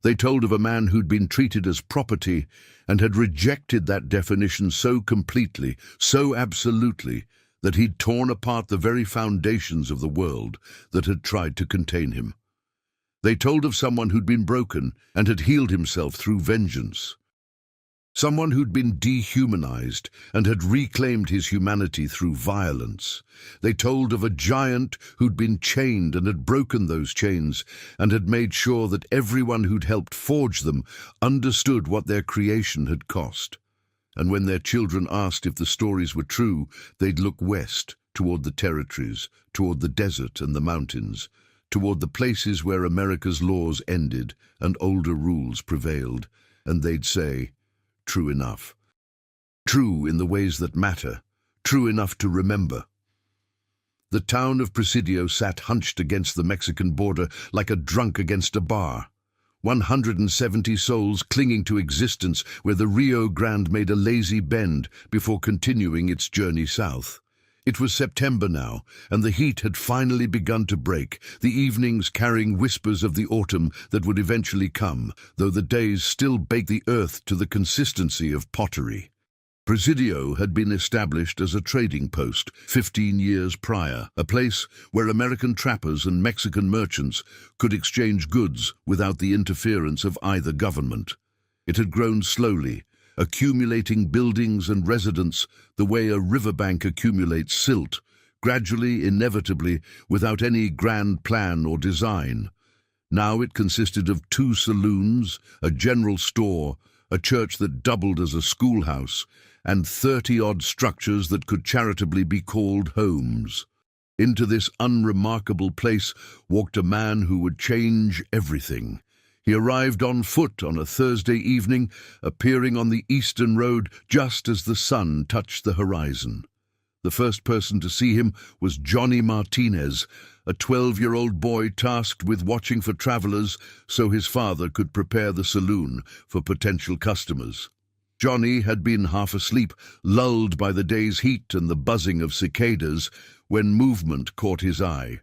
They told of a man who'd been treated as property and had rejected that definition so completely, so absolutely, that he'd torn apart the very foundations of the world that had tried to contain him. They told of someone who'd been broken and had healed himself through vengeance. Someone who'd been dehumanized and had reclaimed his humanity through violence. They told of a giant who'd been chained and had broken those chains and had made sure that everyone who'd helped forge them understood what their creation had cost. And when their children asked if the stories were true, they'd look west, toward the territories, toward the desert and the mountains, toward the places where America's laws ended and older rules prevailed, and they'd say, "True enough. True in the ways that matter. True enough to remember." The town of Presidio sat hunched against the Mexican border like a drunk against a bar. 170 souls clinging to existence where the Rio Grande made a lazy bend before continuing its journey south. It was September now, and the heat had finally begun to break, the evenings carrying whispers of the autumn that would eventually come, though the days still baked the earth to the consistency of pottery. Presidio had been established as a trading post 15 years prior, a place where American trappers and Mexican merchants could exchange goods without the interference of either government. It had grown slowly, accumulating buildings and residents the way a riverbank accumulates silt, gradually, inevitably, without any grand plan or design. Now it consisted of 2 saloons, a general store, a church that doubled as a schoolhouse, and 30-odd structures that could charitably be called homes. Into this unremarkable place walked a man who would change everything. He arrived on foot on a Thursday evening, appearing on the eastern road just as the sun touched the horizon. The first person to see him was Johnny Martinez, a 12-year-old boy tasked with watching for travelers so his father could prepare the saloon for potential customers. Johnny had been half asleep, lulled by the day's heat and the buzzing of cicadas, when movement caught his eye.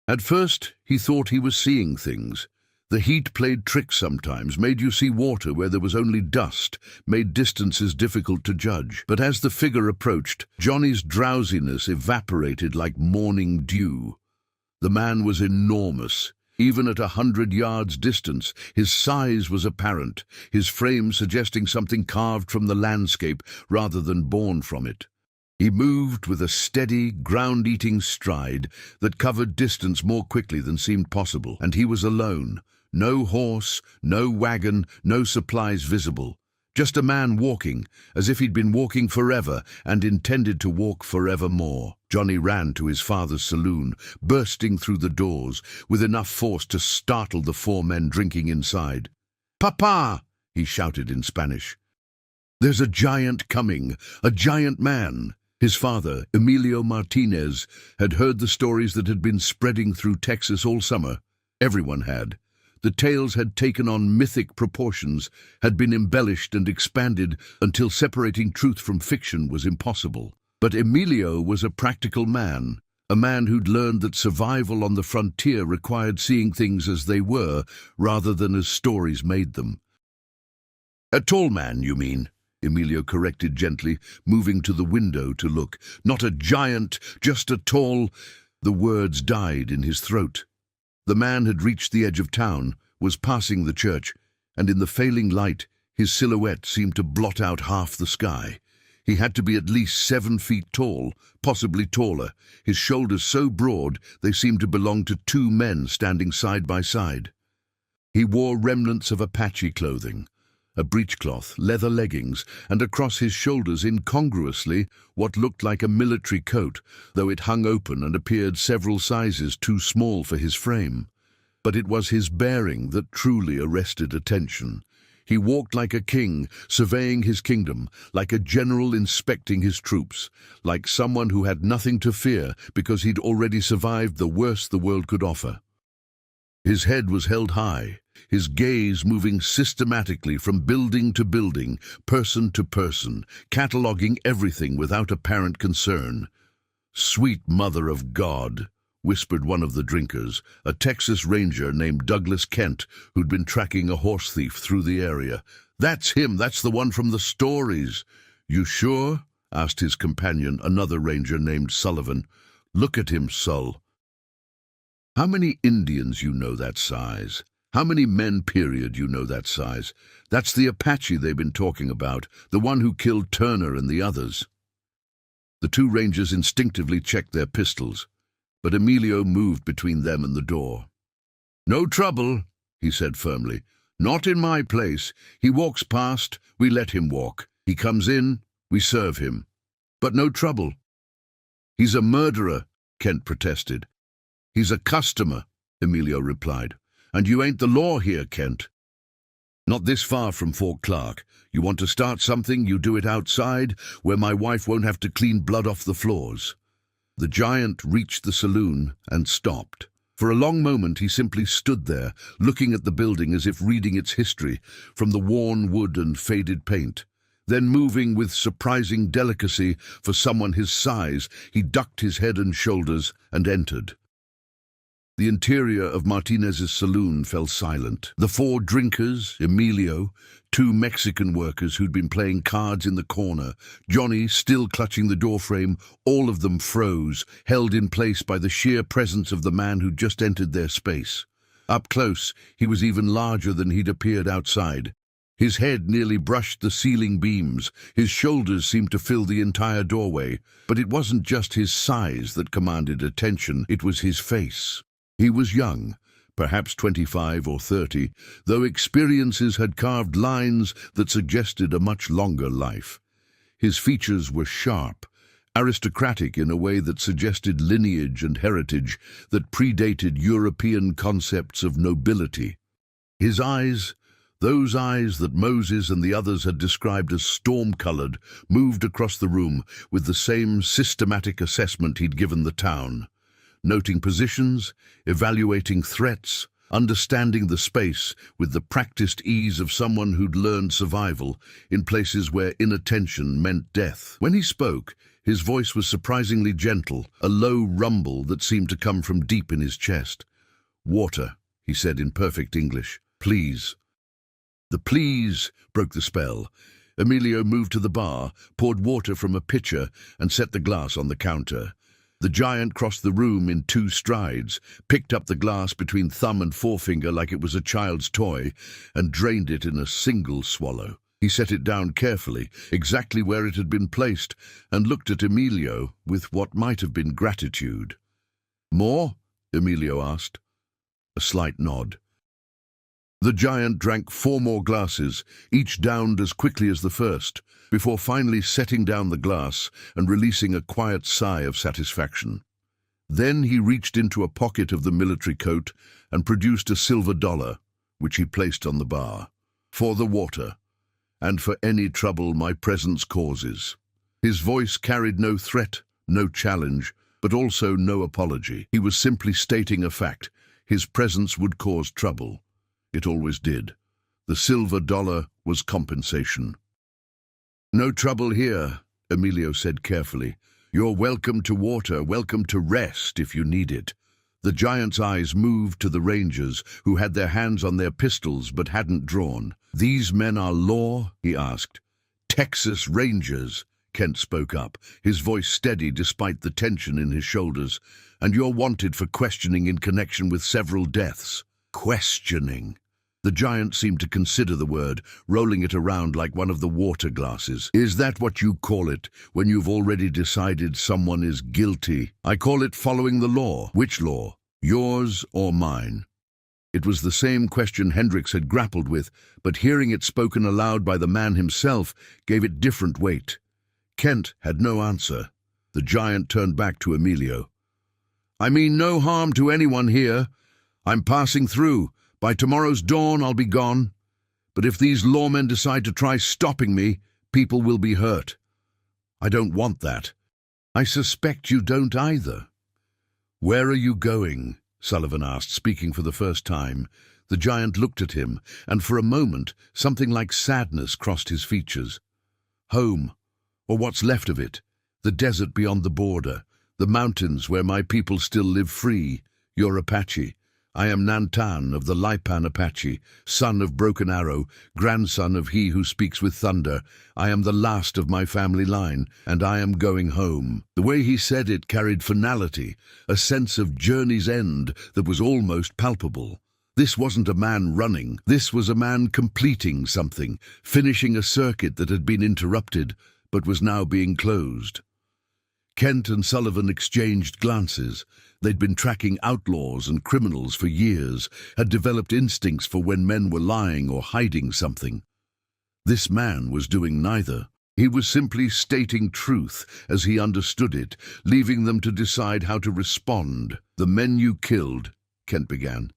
At first, he thought he was seeing things. The heat played tricks sometimes, made you see water where there was only dust, made distances difficult to judge. But as the figure approached, Johnny's drowsiness evaporated like morning dew. The man was enormous. Even at 100 yards distance, his size was apparent, his frame suggesting something carved from the landscape rather than born from it. He moved with a steady, ground-eating stride that covered distance more quickly than seemed possible, and he was alone. No horse, no wagon, no supplies visible. Just a man walking, as if he'd been walking forever and intended to walk forevermore. Johnny ran to his father's saloon, bursting through the doors, with enough force to startle the 4 men drinking inside. "Papa!" he shouted in Spanish. "There's a giant coming, a giant man." His father, Emilio Martinez, had heard the stories that had been spreading through Texas all summer. Everyone had. The tales had taken on mythic proportions, had been embellished and expanded until separating truth from fiction was impossible. But Emilio was a practical man, a man who'd learned that survival on the frontier required seeing things as they were, rather than as stories made them. "A tall man, you mean?" Emilio corrected gently, moving to the window to look. "Not a giant, just a tall—" The words died in his throat. The man had reached the edge of town, was passing the church, and in the failing light, his silhouette seemed to blot out half the sky. He had to be at least 7 feet tall, possibly taller, his shoulders so broad they seemed to belong to 2 men standing side by side. He wore remnants of Apache clothing, a breechcloth, leather leggings, and across his shoulders incongruously what looked like a military coat, though it hung open and appeared several sizes too small for his frame. But it was his bearing that truly arrested attention. He walked like a king, surveying his kingdom, like a general inspecting his troops, like someone who had nothing to fear because he'd already survived the worst the world could offer. His head was held high, his gaze moving systematically from building to building, person to person, cataloguing everything without apparent concern. "Sweet Mother of God," whispered one of the drinkers, a Texas ranger named Douglas Kent, who'd been tracking a horse thief through the area. "That's him, that's the one from the stories." "You sure?" asked his companion, another ranger named Sullivan. "Look at him, Sul. How many Indians you know that size? How many men, period, you know that size? That's the Apache they've been talking about, the one who killed Turner and the others." The 2 rangers instinctively checked their pistols, but Emilio moved between them and the door. "No trouble," he said firmly. "Not in my place. He walks past, we let him walk. He comes in, we serve him. But no trouble." "He's a murderer," Kent protested. "He's a customer," Emilio replied. "And you ain't the law here, Kent." "Not this far from Fort Clark. You want to start something, you do it outside, where my wife won't have to clean blood off the floors." The giant reached the saloon and stopped. For a long moment he simply stood there, looking at the building as if reading its history, from the worn wood and faded paint. Then, moving with surprising delicacy for someone his size, he ducked his head and shoulders and entered. The interior of Martinez's saloon fell silent. The 4 drinkers, Emilio, 2 Mexican workers who'd been playing cards in the corner, Johnny still clutching the doorframe, all of them froze, held in place by the sheer presence of the man who'd just entered their space. Up close, he was even larger than he'd appeared outside. His head nearly brushed the ceiling beams, his shoulders seemed to fill the entire doorway. But it wasn't just his size that commanded attention, it was his face. He was young, perhaps 25 or 30, though experiences had carved lines that suggested a much longer life. His features were sharp, aristocratic in a way that suggested lineage and heritage that predated European concepts of nobility. His eyes, those eyes that Moses and the others had described as storm-colored, moved across the room with the same systematic assessment he'd given the town. Noting positions, evaluating threats, understanding the space with the practiced ease of someone who'd learned survival in places where inattention meant death. When he spoke, his voice was surprisingly gentle, a low rumble that seemed to come from deep in his chest. "Water," he said in perfect English. "Please." The "please" broke the spell. Emilio moved to the bar, poured water from a pitcher, and set the glass on the counter. The giant crossed the room in 2 strides, picked up the glass between thumb and forefinger like it was a child's toy, and drained it in a single swallow. He set it down carefully, exactly where it had been placed, and looked at Emilio with what might have been gratitude. "More?" Emilio asked. A slight nod. The giant drank 4 more glasses, each downed as quickly as the first, before finally setting down the glass and releasing a quiet sigh of satisfaction. Then he reached into a pocket of the military coat and produced a silver dollar, which he placed on the bar. "For the water, and for any trouble my presence causes." His voice carried no threat, no challenge, but also no apology. He was simply stating a fact. His presence would cause trouble. It always did. The silver dollar was compensation. "No trouble here," Emilio said carefully. "You're welcome to water, welcome to rest if you need it." The giant's eyes moved to the rangers, who had their hands on their pistols but hadn't drawn. "These men are law?" he asked. "Texas Rangers," Kent spoke up, his voice steady despite the tension in his shoulders. "And you're wanted for questioning in connection with several deaths." Questioning. The giant seemed to consider the word, rolling it around like one of the water glasses. "Is that what you call it, when you've already decided someone is guilty?" "I call it following the law." "Which law? Yours or mine?" It was the same question Hendricks had grappled with, but hearing it spoken aloud by the man himself gave it different weight. Kent had no answer. The giant turned back to Emilio. "I mean no harm to anyone here. I'm passing through. By tomorrow's dawn I'll be gone. But if these lawmen decide to try stopping me, people will be hurt. I don't want that." "I suspect you don't either." "Where are you going?" Sullivan asked, speaking for the first time. The giant looked at him, and for a moment something like sadness crossed his features. "Home, or what's left of it. The desert beyond the border. The mountains where my people still live free. You're Apache. I am Nantan of the Lipan Apache, son of Broken Arrow, grandson of he who speaks with thunder. I am the last of my family line, and I am going home." The way he said it carried finality, a sense of journey's end that was almost palpable. This wasn't a man running. This was a man completing something, finishing a circuit that had been interrupted, but was now being closed. Kent and Sullivan exchanged glances. They'd been tracking outlaws and criminals for years, had developed instincts for when men were lying or hiding something. This man was doing neither. He was simply stating truth as he understood it, leaving them to decide how to respond. "The men you killed," Kent began,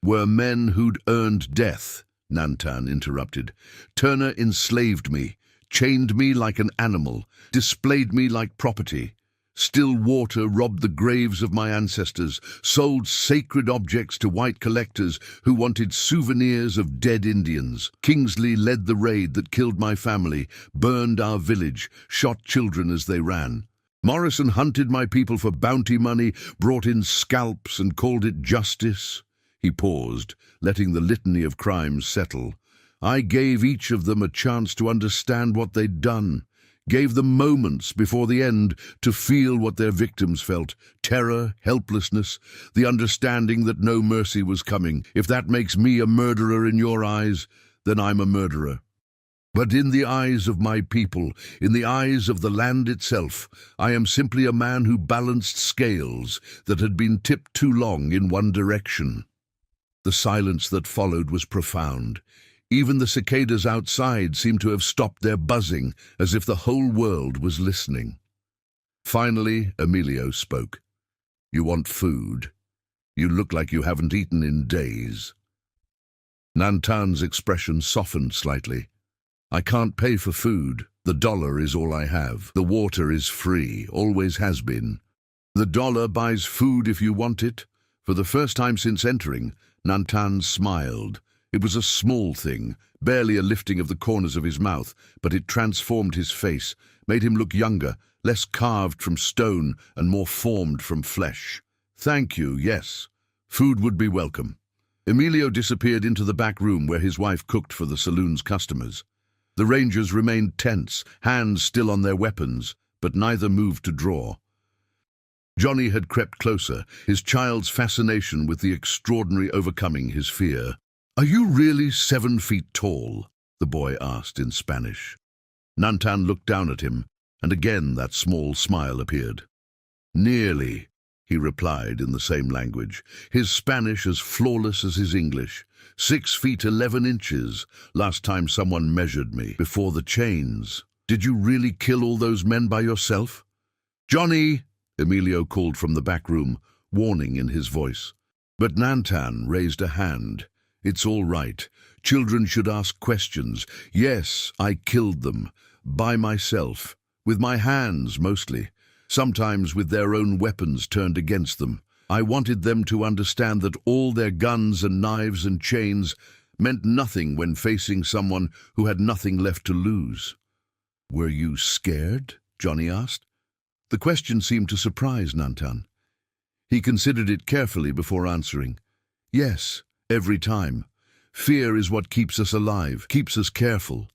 "were men who'd earned death," Nantan interrupted. "Turner enslaved me, chained me like an animal, displayed me like property. Still water robbed the graves of my ancestors, sold sacred objects to white collectors who wanted souvenirs of dead Indians. Kingsley led the raid that killed my family, burned our village, shot children as they ran. Morrison hunted my people for bounty money, brought in scalps and called it justice." He paused, letting the litany of crimes settle. "I gave each of them a chance to understand what they'd done. Gave them moments before the end to feel what their victims felt. Terror, helplessness, the understanding that no mercy was coming. If that makes me a murderer in your eyes, then I'm a murderer. But in the eyes of my people, in the eyes of the land itself, I am simply a man who balanced scales that had been tipped too long in one direction." The silence that followed was profound. Even the cicadas outside seemed to have stopped their buzzing, as if the whole world was listening. Finally, Emilio spoke. "You want food. You look like you haven't eaten in days." Nantan's expression softened slightly. "I can't pay for food. The dollar is all I have. The water is free, always has been. The dollar buys food if you want it." For the first time since entering, Nantan smiled. It was a small thing, barely a lifting of the corners of his mouth, but it transformed his face, made him look younger, less carved from stone and more formed from flesh. "Thank you, yes. Food would be welcome." Emilio disappeared into the back room where his wife cooked for the saloon's customers. The rangers remained tense, hands still on their weapons, but neither moved to draw. Johnny had crept closer, his child's fascination with the extraordinary overcoming his fear. "Are you really 7 feet tall?" the boy asked in Spanish. Nantan looked down at him, and again that small smile appeared. "Nearly," he replied in the same language, his Spanish as flawless as his English. 6 feet 11 inches, last time someone measured me, before the chains. "Did you really kill all those men by yourself?" "Johnny!" Emilio called from the back room, warning in his voice. But Nantan raised a hand. "It's all right. Children should ask questions. Yes, I killed them. By myself. With my hands, mostly. Sometimes with their own weapons turned against them. I wanted them to understand that all their guns and knives and chains meant nothing when facing someone who had nothing left to lose." "Were you scared?" Johnny asked. The question seemed to surprise Nantan. He considered it carefully before answering. "Yes, every time. Fear is what keeps us alive, keeps us careful.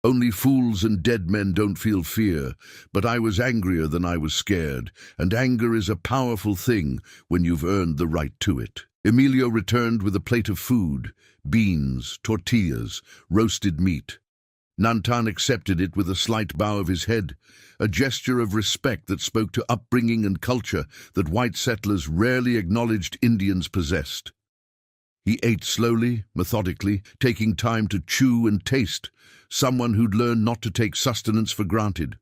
Only fools and dead men don't feel fear, but I was angrier than I was scared, and anger is a powerful thing when you've earned the right to it." Emilio returned with a plate of food, beans, tortillas, roasted meat. Nantan accepted it with a slight bow of his head, a gesture of respect that spoke to upbringing and culture that white settlers rarely acknowledged Indians possessed. He ate slowly, methodically, taking time to chew and taste, someone who'd learned not to take sustenance for granted.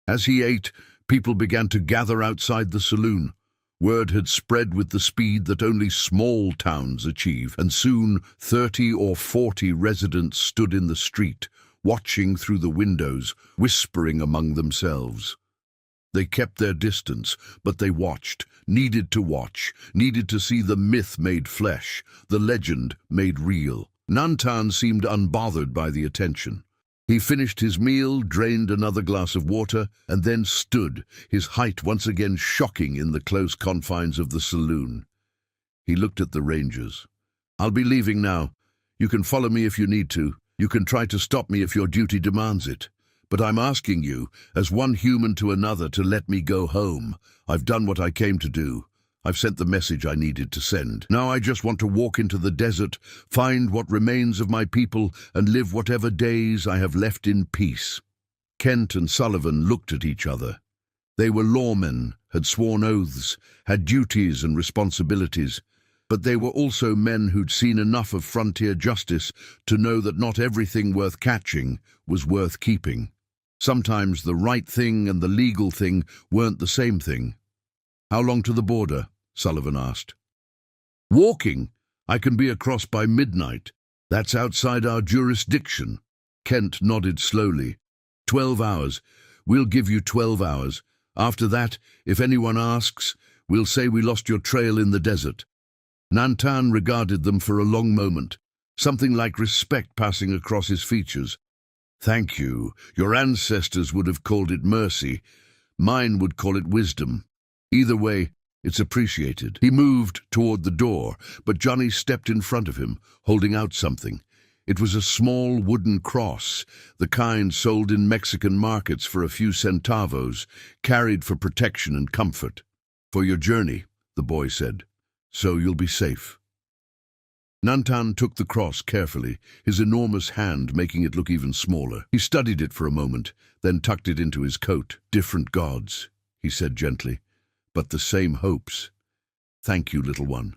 As he ate, people began to gather outside the saloon. Word had spread with the speed that only small towns achieve, and soon 30 or 40 residents stood in the street, watching through the windows, whispering among themselves. They kept their distance, but they watched, needed to see the myth made flesh, the legend made real. Nantan seemed unbothered by the attention. He finished his meal, drained another glass of water, and then stood, his height once again shocking in the close confines of the saloon. He looked at the rangers. "I'll be leaving now. You can follow me if you need to. You can try to stop me if your duty demands it. But I'm asking you, as one human to another, to let me go home. I've done what I came to do. I've sent the message I needed to send. Now I just want to walk into the desert, find what remains of my people, and live whatever days I have left in peace." Kent and Sullivan looked at each other. They were lawmen, had sworn oaths, had duties and responsibilities, but they were also men who'd seen enough of frontier justice to know that not everything worth catching was worth keeping. Sometimes the right thing and the legal thing weren't the same thing. "How long to the border?" Sullivan asked. "Walking. I can be across by midnight. That's outside our jurisdiction." Kent nodded slowly. 12 hours. We'll give you 12 hours. After that, if anyone asks, we'll say we lost your trail in the desert." Nantan regarded them for a long moment, something like respect passing across his features. "Thank you. Your ancestors would have called it mercy. Mine would call it wisdom. Either way, it's appreciated." He moved toward the door, but Johnny stepped in front of him, holding out something. It was a small wooden cross, the kind sold in Mexican markets for a few centavos, carried for protection and comfort. "For your journey," the boy said, "so you'll be safe." Nantan took the cross carefully, his enormous hand making it look even smaller. He studied it for a moment, then tucked it into his coat. "Different gods," he said gently, "but the same hopes. Thank you, little one.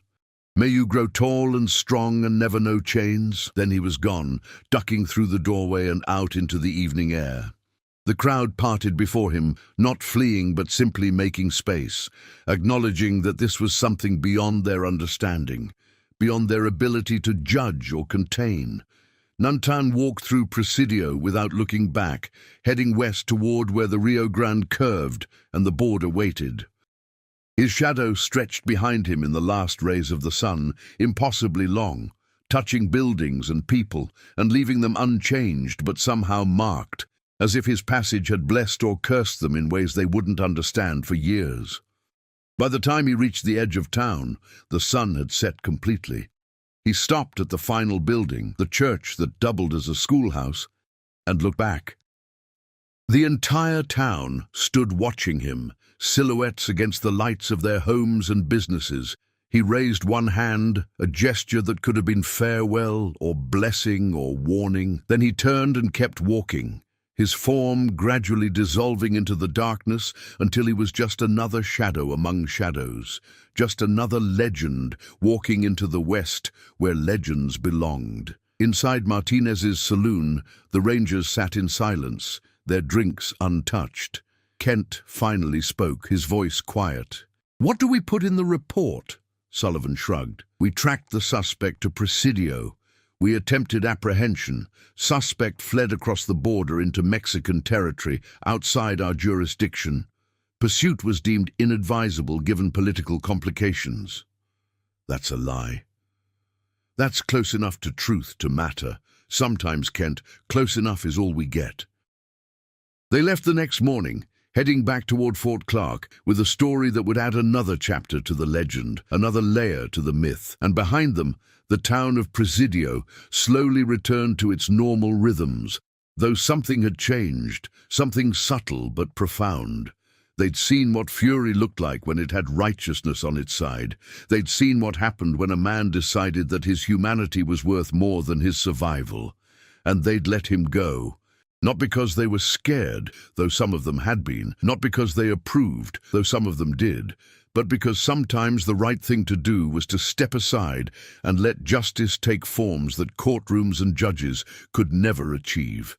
May you grow tall and strong and never know chains." Then he was gone, ducking through the doorway and out into the evening air. The crowd parted before him, not fleeing but simply making space, acknowledging that this was something beyond their understanding, beyond their ability to judge or contain. Nantan walked through Presidio without looking back, heading west toward where the Rio Grande curved and the border waited. His shadow stretched behind him in the last rays of the sun, impossibly long, touching buildings and people and leaving them unchanged but somehow marked, as if his passage had blessed or cursed them in ways they wouldn't understand for years. By the time he reached the edge of town, the sun had set completely. He stopped at the final building, the church that doubled as a schoolhouse, and looked back. The entire town stood watching him, silhouettes against the lights of their homes and businesses. He raised one hand, a gesture that could have been farewell or blessing or warning. Then he turned and kept walking, his form gradually dissolving into the darkness until he was just another shadow among shadows, just another legend walking into the West where legends belonged. Inside Martinez's saloon, the Rangers sat in silence, their drinks untouched. Kent finally spoke, his voice quiet. "What do we put in the report?" Sullivan shrugged. "We tracked the suspect to Presidio. We attempted apprehension. Suspect fled across the border into Mexican territory, outside our jurisdiction. Pursuit was deemed inadvisable given political complications." That's a lie. That's close enough to truth to matter. Sometimes, Kent, close enough is all we get. They left the next morning, heading back toward Fort Clark with a story that would add another chapter to the legend, another layer to the myth. And behind them, the town of Presidio slowly returned to its normal rhythms, though something had changed, something subtle but profound. They'd seen what fury looked like when it had righteousness on its side. They'd seen what happened when a man decided that his humanity was worth more than his survival. And they'd let him go. Not because they were scared, though some of them had been, not because they approved, though some of them did, but because sometimes the right thing to do was to step aside and let justice take forms that courtrooms and judges could never achieve.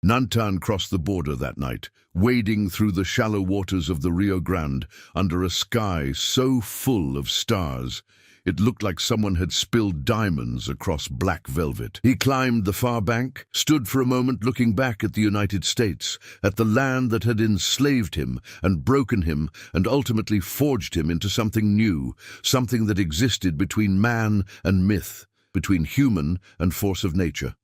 Nantan crossed the border that night, wading through the shallow waters of the Rio Grande under a sky so full of stars it looked like someone had spilled diamonds across black velvet. He climbed the far bank, stood for a moment looking back at the United States, at the land that had enslaved him and broken him and ultimately forged him into something new, something that existed between man and myth, between human and force of nature.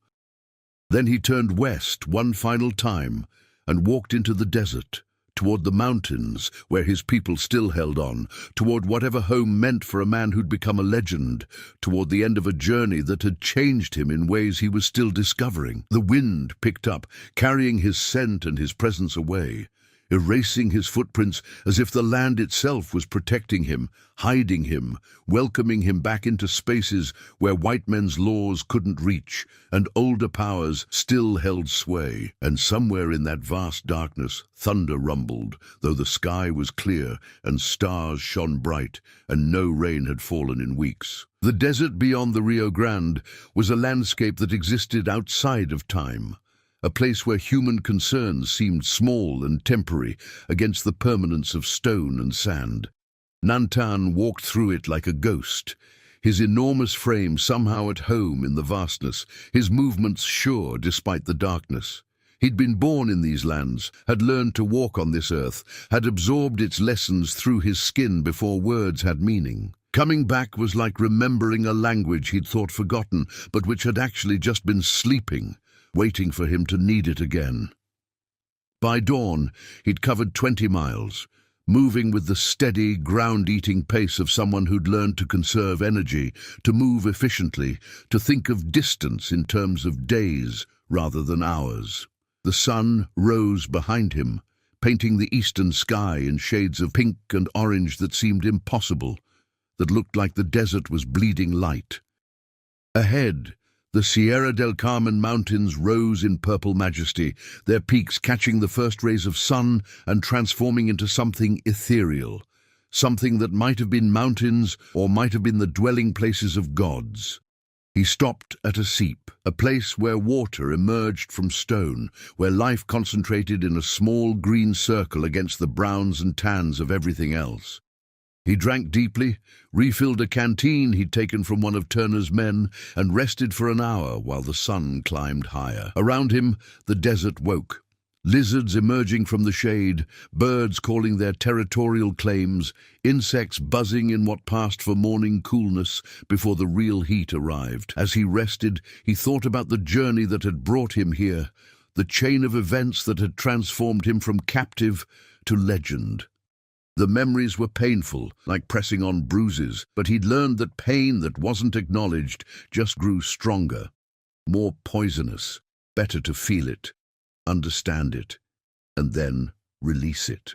Then he turned west one final time and walked into the desert, toward the mountains where his people still held on, toward whatever home meant for a man who'd become a legend, toward the end of a journey that had changed him in ways he was still discovering. The wind picked up, carrying his scent and his presence away, erasing his footprints as if the land itself was protecting him, hiding him, welcoming him back into spaces where white men's laws couldn't reach and older powers still held sway. And somewhere in that vast darkness, thunder rumbled, though the sky was clear and stars shone bright and no rain had fallen in weeks. The desert beyond the Rio Grande was a landscape that existed outside of time, a place where human concerns seemed small and temporary against the permanence of stone and sand. Nantan walked through it like a ghost, his enormous frame somehow at home in the vastness, his movements sure despite the darkness. He'd been born in these lands, had learned to walk on this earth, had absorbed its lessons through his skin before words had meaning. Coming back was like remembering a language he'd thought forgotten, but which had actually just been sleeping, waiting for him to need it again. By dawn, he'd covered 20 miles, moving with the steady, ground-eating pace of someone who'd learned to conserve energy, to move efficiently, to think of distance in terms of days rather than hours. The sun rose behind him, painting the eastern sky in shades of pink and orange that seemed impossible, that looked like the desert was bleeding light. Ahead, the Sierra del Carmen mountains rose in purple majesty, their peaks catching the first rays of sun and transforming into something ethereal, something that might have been mountains or might have been the dwelling places of gods. He stopped at a seep, a place where water emerged from stone, where life concentrated in a small green circle against the browns and tans of everything else. He drank deeply, refilled a canteen he'd taken from one of Turner's men, and rested for an hour while the sun climbed higher. Around him, the desert woke. Lizards emerging from the shade, birds calling their territorial claims, insects buzzing in what passed for morning coolness before the real heat arrived. As he rested, he thought about the journey that had brought him here, the chain of events that had transformed him from captive to legend. The memories were painful, like pressing on bruises, but he'd learned that pain that wasn't acknowledged just grew stronger, more poisonous. Better to feel it, understand it, and then release it.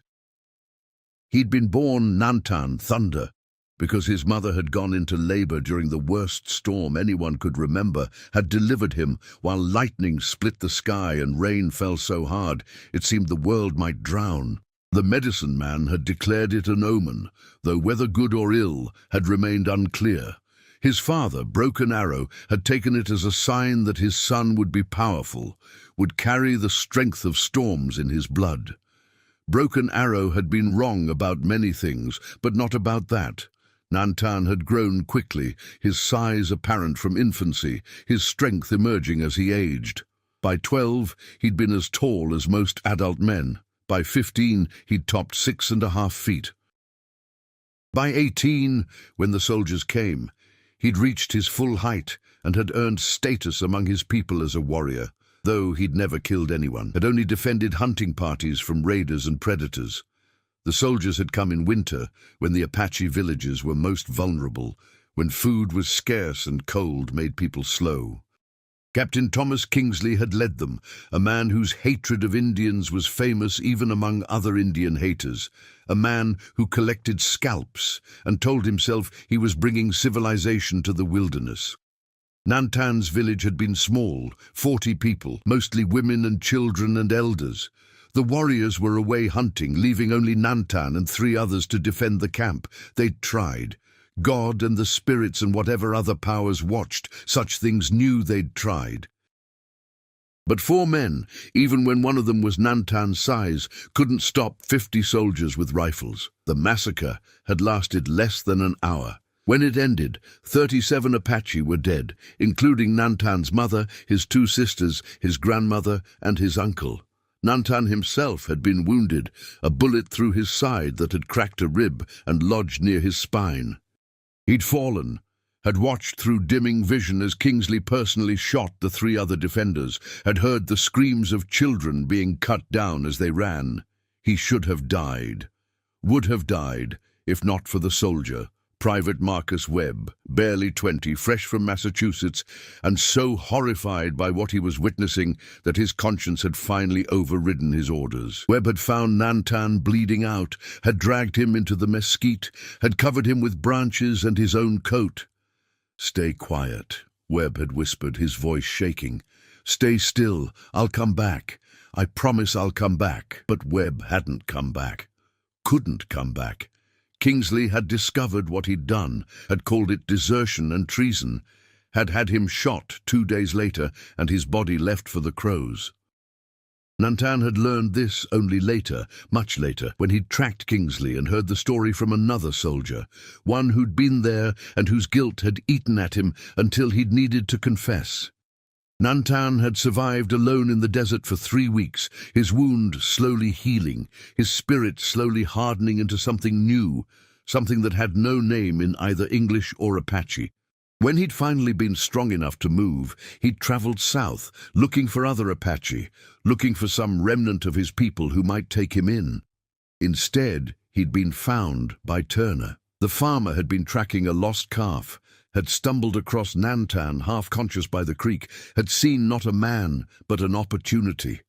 He'd been born Nantan, Thunder, because his mother had gone into labor during the worst storm anyone could remember, had delivered him while lightning split the sky and rain fell so hard it seemed the world might drown. The medicine man had declared it an omen, though whether good or ill had remained unclear. His father, Broken Arrow, had taken it as a sign that his son would be powerful, would carry the strength of storms in his blood. Broken Arrow had been wrong about many things, but not about that. Nantan had grown quickly, his size apparent from infancy, his strength emerging as he aged. By 12, he'd been as tall as most adult men. By 15, he'd topped 6.5 feet. By 18, when the soldiers came, he'd reached his full height and had earned status among his people as a warrior, though he'd never killed anyone, had only defended hunting parties from raiders and predators. The soldiers had come in winter, when the Apache villages were most vulnerable, when food was scarce and cold made people slow. Captain Thomas Kingsley had led them, a man whose hatred of Indians was famous even among other Indian haters, a man who collected scalps and told himself he was bringing civilization to the wilderness. Nantan's village had been small, 40 people, mostly women and children and elders. The warriors were away hunting, leaving only Nantan and 3 others to defend the camp. They'd tried. God and the spirits and whatever other powers watched, such things knew they'd tried. But 4 men, even when one of them was Nantan's size, couldn't stop 50 soldiers with rifles. The massacre had lasted less than an hour. When it ended, 37 Apache were dead, including Nantan's mother, his 2 sisters, his grandmother, and his uncle. Nantan himself had been wounded, a bullet through his side that had cracked a rib and lodged near his spine. He'd fallen, had watched through dimming vision as Kingsley personally shot the 3 other defenders, had heard the screams of children being cut down as they ran. He should have died, would have died, if not for the soldier, Private Marcus Webb, barely 20, fresh from Massachusetts, and so horrified by what he was witnessing that his conscience had finally overridden his orders. Webb had found Nantan bleeding out, had dragged him into the mesquite, had covered him with branches and his own coat. "Stay quiet," Webb had whispered, his voice shaking. "Stay still, I'll come back. I promise I'll come back." But Webb hadn't come back. Couldn't come back. Kingsley had discovered what he'd done, had called it desertion and treason, had had him shot 2 days later and his body left for the crows. Nantan had learned this only later, much later, when he'd tracked Kingsley and heard the story from another soldier, one who'd been there and whose guilt had eaten at him until he'd needed to confess. Nantan had survived alone in the desert for 3 weeks, his wound slowly healing, his spirit slowly hardening into something new, something that had no name in either English or Apache. When he'd finally been strong enough to move, he'd traveled south, looking for other Apache, looking for some remnant of his people who might take him in. Instead, he'd been found by Turner. The farmer had been tracking a lost calf, had stumbled across Nantan, half-conscious by the creek, had seen not a man, but an opportunity.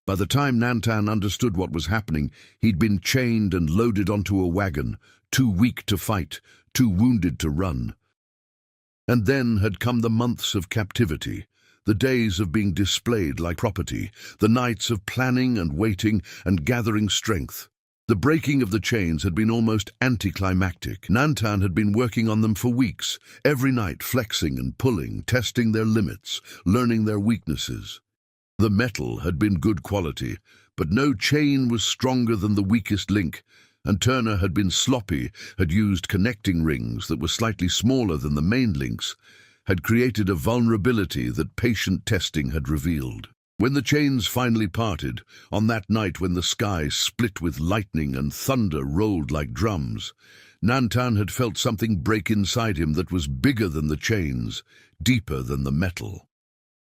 By the time Nantan understood what was happening, he'd been chained and loaded onto a wagon, too weak to fight, too wounded to run. And then had come the months of captivity, the days of being displayed like property, the nights of planning and waiting and gathering strength. The breaking of the chains had been almost anticlimactic. Nantan had been working on them for weeks, every night flexing and pulling, testing their limits, learning their weaknesses. The metal had been good quality, but no chain was stronger than the weakest link, and Turner had been sloppy, had used connecting rings that were slightly smaller than the main links, had created a vulnerability that patient testing had revealed. When the chains finally parted, on that night when the sky split with lightning and thunder rolled like drums, Nantan had felt something break inside him that was bigger than the chains, deeper than the metal.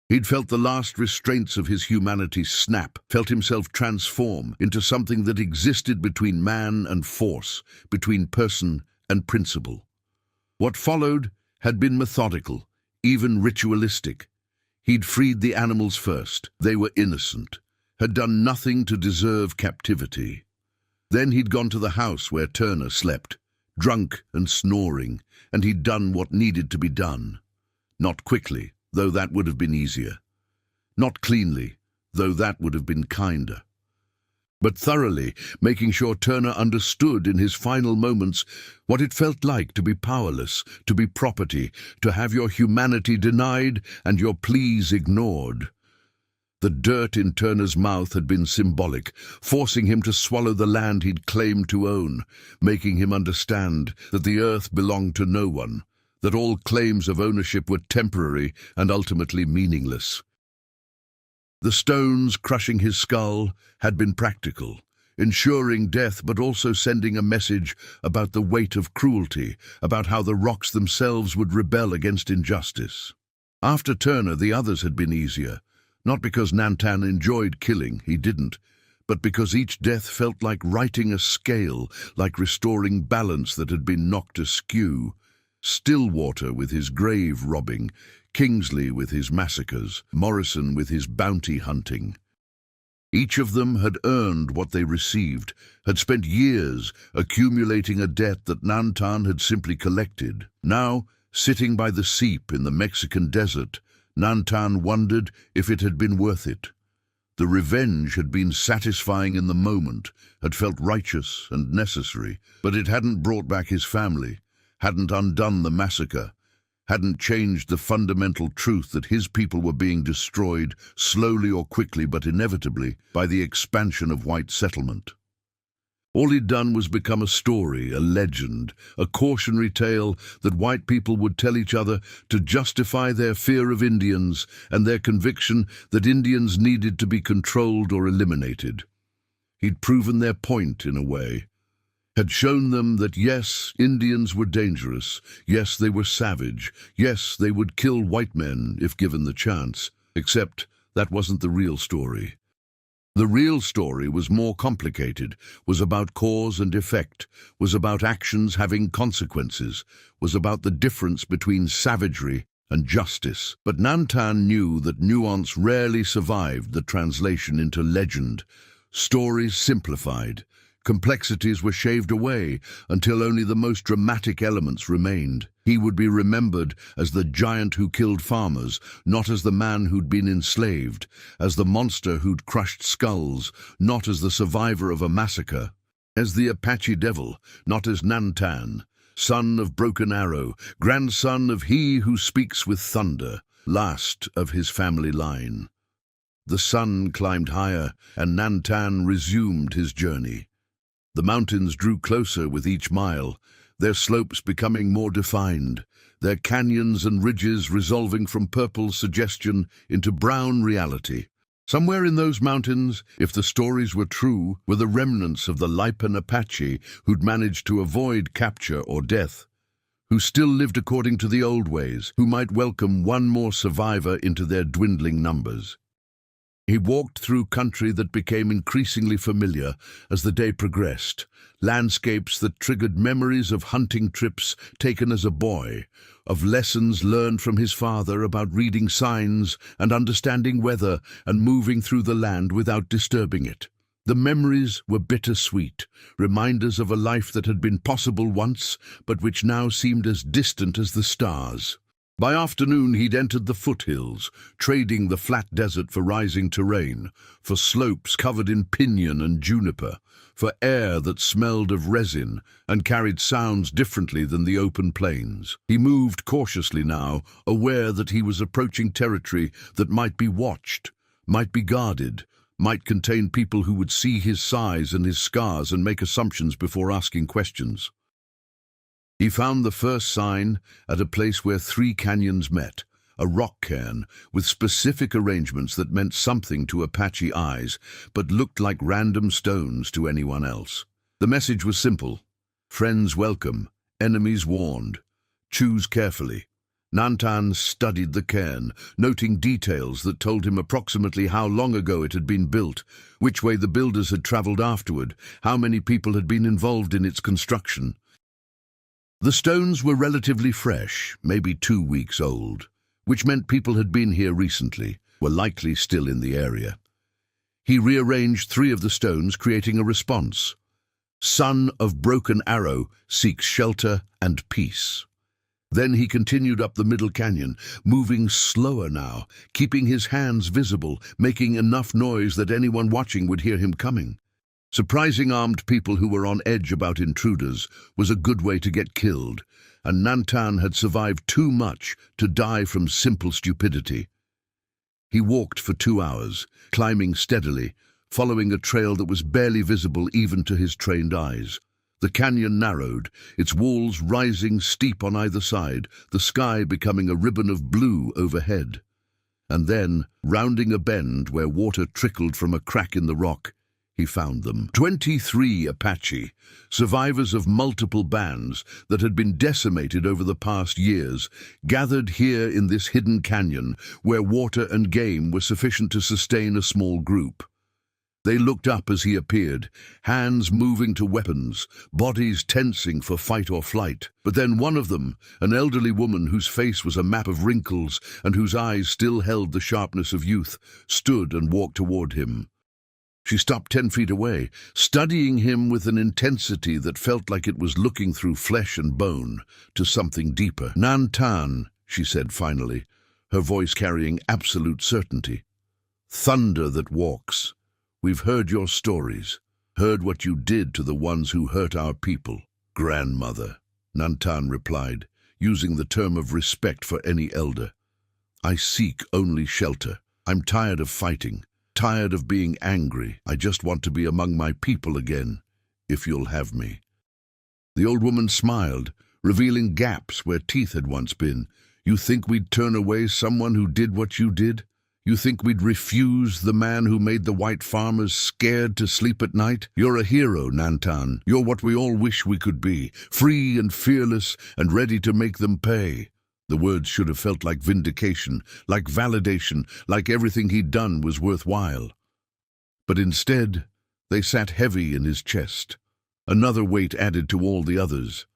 He'd felt the last restraints of his humanity snap, felt himself transform into something that existed between man and force, between person and principle. What followed had been methodical, even ritualistic. He'd freed the animals first. They were innocent, had done nothing to deserve captivity. Then he'd gone to the house where Turner slept, drunk and snoring, and he'd done what needed to be done. Not quickly, though that would have been easier. Not cleanly, though that would have been kinder. But thoroughly, making sure Turner understood in his final moments what it felt like to be powerless, to be property, to have your humanity denied and your pleas ignored. The dirt in Turner's mouth had been symbolic, forcing him to swallow the land he'd claimed to own, making him understand that the earth belonged to no one, that all claims of ownership were temporary and ultimately meaningless. The stones crushing his skull had been practical, ensuring death but also sending a message about the weight of cruelty, about how the rocks themselves would rebel against injustice. After Turner, the others had been easier, not because Nantan enjoyed killing, he didn't, but because each death felt like righting a scale, like restoring balance that had been knocked askew. Stillwater with his grave robbing, Kingsley with his massacres, Morrison with his bounty hunting. Each of them had earned what they received, had spent years accumulating a debt that Nantan had simply collected. Now, sitting by the seep in the Mexican desert, Nantan wondered if it had been worth it. The revenge had been satisfying in the moment, had felt righteous and necessary, but it hadn't brought back his family, hadn't undone the massacre, hadn't changed the fundamental truth that his people were being destroyed, slowly or quickly but inevitably, by the expansion of white settlement. All he'd done was become a story, a legend, a cautionary tale that white people would tell each other to justify their fear of Indians and their conviction that Indians needed to be controlled or eliminated. He'd proven their point in a way, had shown them that yes, Indians were dangerous, yes, they were savage, yes, they would kill white men if given the chance, except that wasn't the real story. The real story was more complicated, was about cause and effect, was about actions having consequences, was about the difference between savagery and justice. But Nantan knew that nuance rarely survived the translation into legend. Stories simplified, complexities were shaved away until only the most dramatic elements remained. He would be remembered as the giant who killed farmers, not as the man who'd been enslaved, as the monster who'd crushed skulls, not as the survivor of a massacre, as the Apache devil, not as Nantan, son of Broken Arrow, grandson of he who speaks with thunder, last of his family line. The sun climbed higher, and Nantan resumed his journey. The mountains drew closer with each mile, their slopes becoming more defined, their canyons and ridges resolving from purple suggestion into brown reality. Somewhere in those mountains, if the stories were true, were the remnants of the Lipan Apache who'd managed to avoid capture or death, who still lived according to the old ways, who might welcome one more survivor into their dwindling numbers. He walked through country that became increasingly familiar as the day progressed, landscapes that triggered memories of hunting trips taken as a boy, of lessons learned from his father about reading signs and understanding weather and moving through the land without disturbing it. The memories were bittersweet, reminders of a life that had been possible once, but which now seemed as distant as the stars. By afternoon he'd entered the foothills, trading the flat desert for rising terrain, for slopes covered in pinyon and juniper, for air that smelled of resin and carried sounds differently than the open plains. He moved cautiously now, aware that he was approaching territory that might be watched, might be guarded, might contain people who would see his size and his scars and make assumptions before asking questions. He found the first sign at a place where 3 canyons met, a rock cairn with specific arrangements that meant something to Apache eyes, but looked like random stones to anyone else. The message was simple: friends welcome, enemies warned. Choose carefully. Nantan studied the cairn, noting details that told him approximately how long ago it had been built, which way the builders had traveled afterward, how many people had been involved in its construction. The stones were relatively fresh, maybe 2 weeks old, which meant people had been here recently, were likely still in the area. He rearranged 3 of the stones, creating a response. Son of broken arrow seeks shelter and peace. Then he continued up the middle canyon, moving slower now, keeping his hands visible, making enough noise that anyone watching would hear him coming. Surprising armed people who were on edge about intruders was a good way to get killed, and Nantan had survived too much to die from simple stupidity. He walked for 2 hours, climbing steadily, following a trail that was barely visible even to his trained eyes. The canyon narrowed, its walls rising steep on either side, the sky becoming a ribbon of blue overhead. And then, rounding a bend where water trickled from a crack in the rock, he found them. 23 Apache, survivors of multiple bands that had been decimated over the past years, gathered here in this hidden canyon where water and game were sufficient to sustain a small group. They looked up as he appeared, hands moving to weapons, bodies tensing for fight or flight. But then one of them, an elderly woman whose face was a map of wrinkles and whose eyes still held the sharpness of youth, stood and walked toward him. She stopped 10 feet away, studying him with an intensity that felt like it was looking through flesh and bone to something deeper. "Nantan," she said finally, her voice carrying absolute certainty. "Thunder that walks. We've heard your stories, heard what you did to the ones who hurt our people." "Grandmother," Nantan replied, using the term of respect for any elder. "I seek only shelter. I'm tired of fighting, tired of being angry. I just want to be among my people again, if you'll have me." The old woman smiled, revealing gaps where teeth had once been. "You think we'd turn away someone who did what you did? You think we'd refuse the man who made the white farmers scared to sleep at night? You're a hero, Nantan. You're what we all wish we could be, free and fearless and ready to make them pay." The words should have felt like vindication, like validation, like everything he'd done was worthwhile. But instead, they sat heavy in his chest, another weight added to all the others.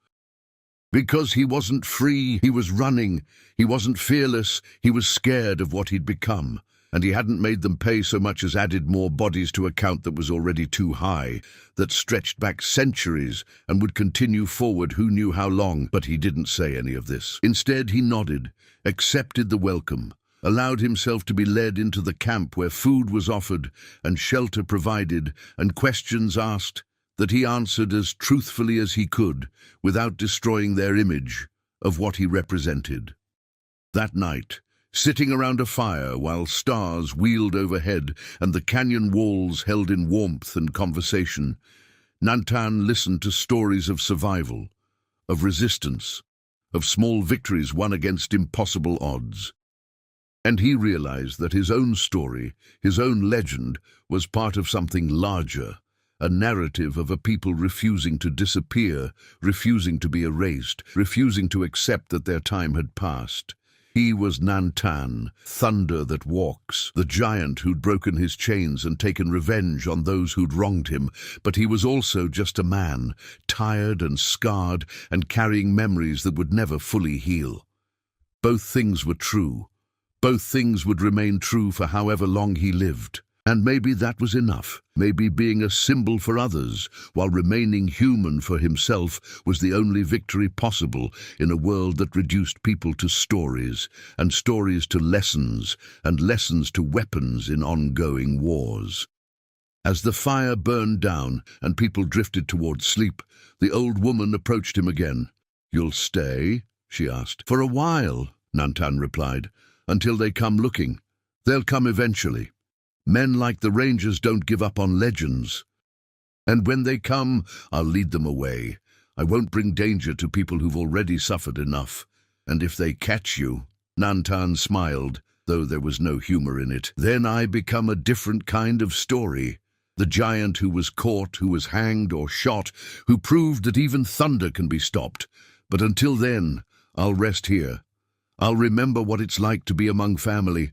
Because he wasn't free, he was running. He wasn't fearless, he was scared of what he'd become. And he hadn't made them pay so much as added more bodies to a count that was already too high, that stretched back centuries and would continue forward who knew how long. But he didn't say any of this. Instead, he nodded, accepted the welcome, allowed himself to be led into the camp where food was offered and shelter provided and questions asked, that he answered as truthfully as he could, without destroying their image of what he represented. That night, sitting around a fire while stars wheeled overhead and the canyon walls held in warmth and conversation, Nantan listened to stories of survival, of resistance, of small victories won against impossible odds. And he realized that his own story, his own legend, was part of something larger, a narrative of a people refusing to disappear, refusing to be erased, refusing to accept that their time had passed. He was Nantan, thunder that walks, the giant who'd broken his chains and taken revenge on those who'd wronged him. But he was also just a man, tired and scarred and carrying memories that would never fully heal. Both things were true. Both things would remain true for however long he lived. And maybe that was enough. Maybe being a symbol for others, while remaining human for himself, was the only victory possible in a world that reduced people to stories, and stories to lessons, and lessons to weapons in ongoing wars. As the fire burned down and people drifted towards sleep, the old woman approached him again. "You'll stay?" she asked. "For a while," Nantan replied, "until they come looking. They'll come eventually. Men like the Rangers don't give up on legends. And when they come, I'll lead them away. I won't bring danger to people who've already suffered enough. And if they catch you," Nantan smiled, though there was no humor in it, "then I become a different kind of story. The giant who was caught, who was hanged or shot, who proved that even thunder can be stopped. But until then, I'll rest here. I'll remember what it's like to be among family.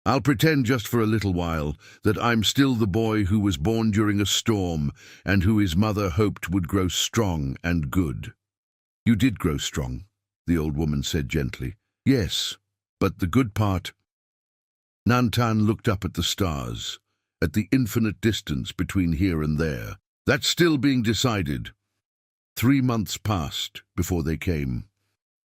I'll pretend just for a little while that I'm still the boy who was born during a storm and who his mother hoped would grow strong and good." "You did grow strong," the old woman said gently. "Yes, but the good part—" Nantan looked up at the stars, at the infinite distance between here and there. That's still being decided. 3 months passed before they came.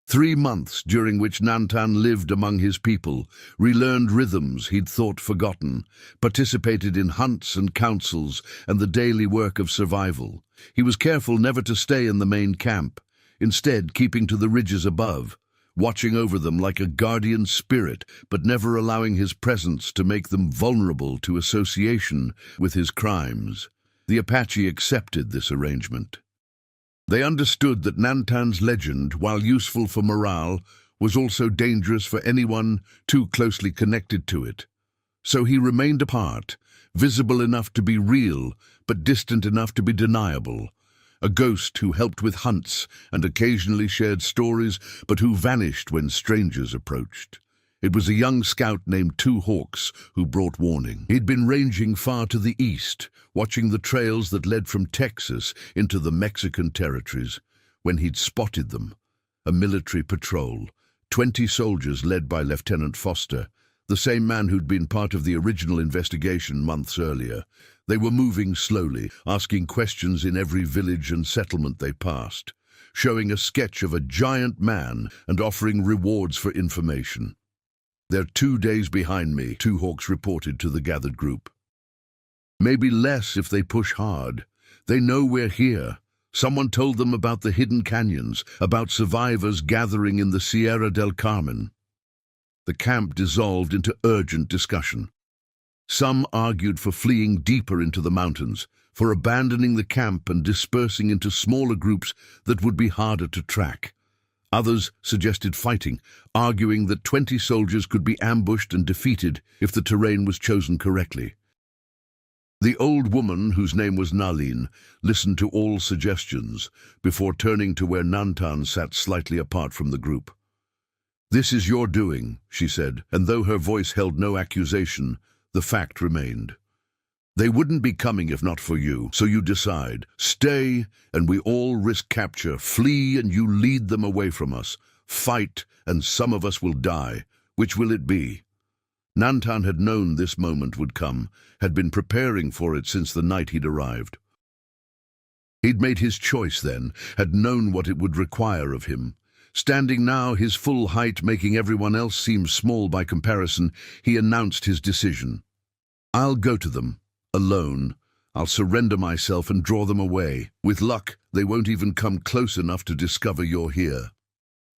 3 months during which Nantan lived among his people, relearned rhythms he'd thought forgotten, participated in hunts and councils and the daily work of survival. He was careful never to stay in the main camp, instead keeping to the ridges above, watching over them like a guardian spirit, but never allowing his presence to make them vulnerable to association with his crimes. The Apache accepted this arrangement. They understood that Nantan's legend, while useful for morale, was also dangerous for anyone too closely connected to it. So he remained apart, visible enough to be real, but distant enough to be deniable. A ghost who helped with hunts and occasionally shared stories, but who vanished when strangers approached. It was a young scout named Two Hawks who brought warning. He'd been ranging far to the east, watching the trails that led from Texas into the Mexican territories, when he'd spotted them. A military patrol, 20 soldiers led by Lieutenant Foster, the same man who'd been part of the original investigation months earlier. They were moving slowly, asking questions in every village and settlement they passed, showing a sketch of a giant man and offering rewards for information. "They're 2 days behind me," Two Hawks reported to the gathered group. "Maybe less if they push hard. They know we're here. Someone told them about the hidden canyons, about survivors gathering in the Sierra del Carmen." The camp dissolved into urgent discussion. Some argued for fleeing deeper into the mountains, for abandoning the camp and dispersing into smaller groups that would be harder to track. Others suggested fighting, arguing that 20 soldiers could be ambushed and defeated if the terrain was chosen correctly. The old woman, whose name was Nalin, listened to all suggestions before turning to where Nantan sat slightly apart from the group. "This is your doing," she said, and though her voice held no accusation, the fact remained. "They wouldn't be coming if not for you, so you decide. Stay, and we all risk capture. Flee, and you lead them away from us. Fight, and some of us will die. Which will it be?" Nantan had known this moment would come, had been preparing for it since the night he'd arrived. He'd made his choice then, had known what it would require of him. Standing now, his full height making everyone else seem small by comparison, he announced his decision. "I'll go to them. Alone. I'll surrender myself and draw them away. With luck, they won't even come close enough to discover you're here."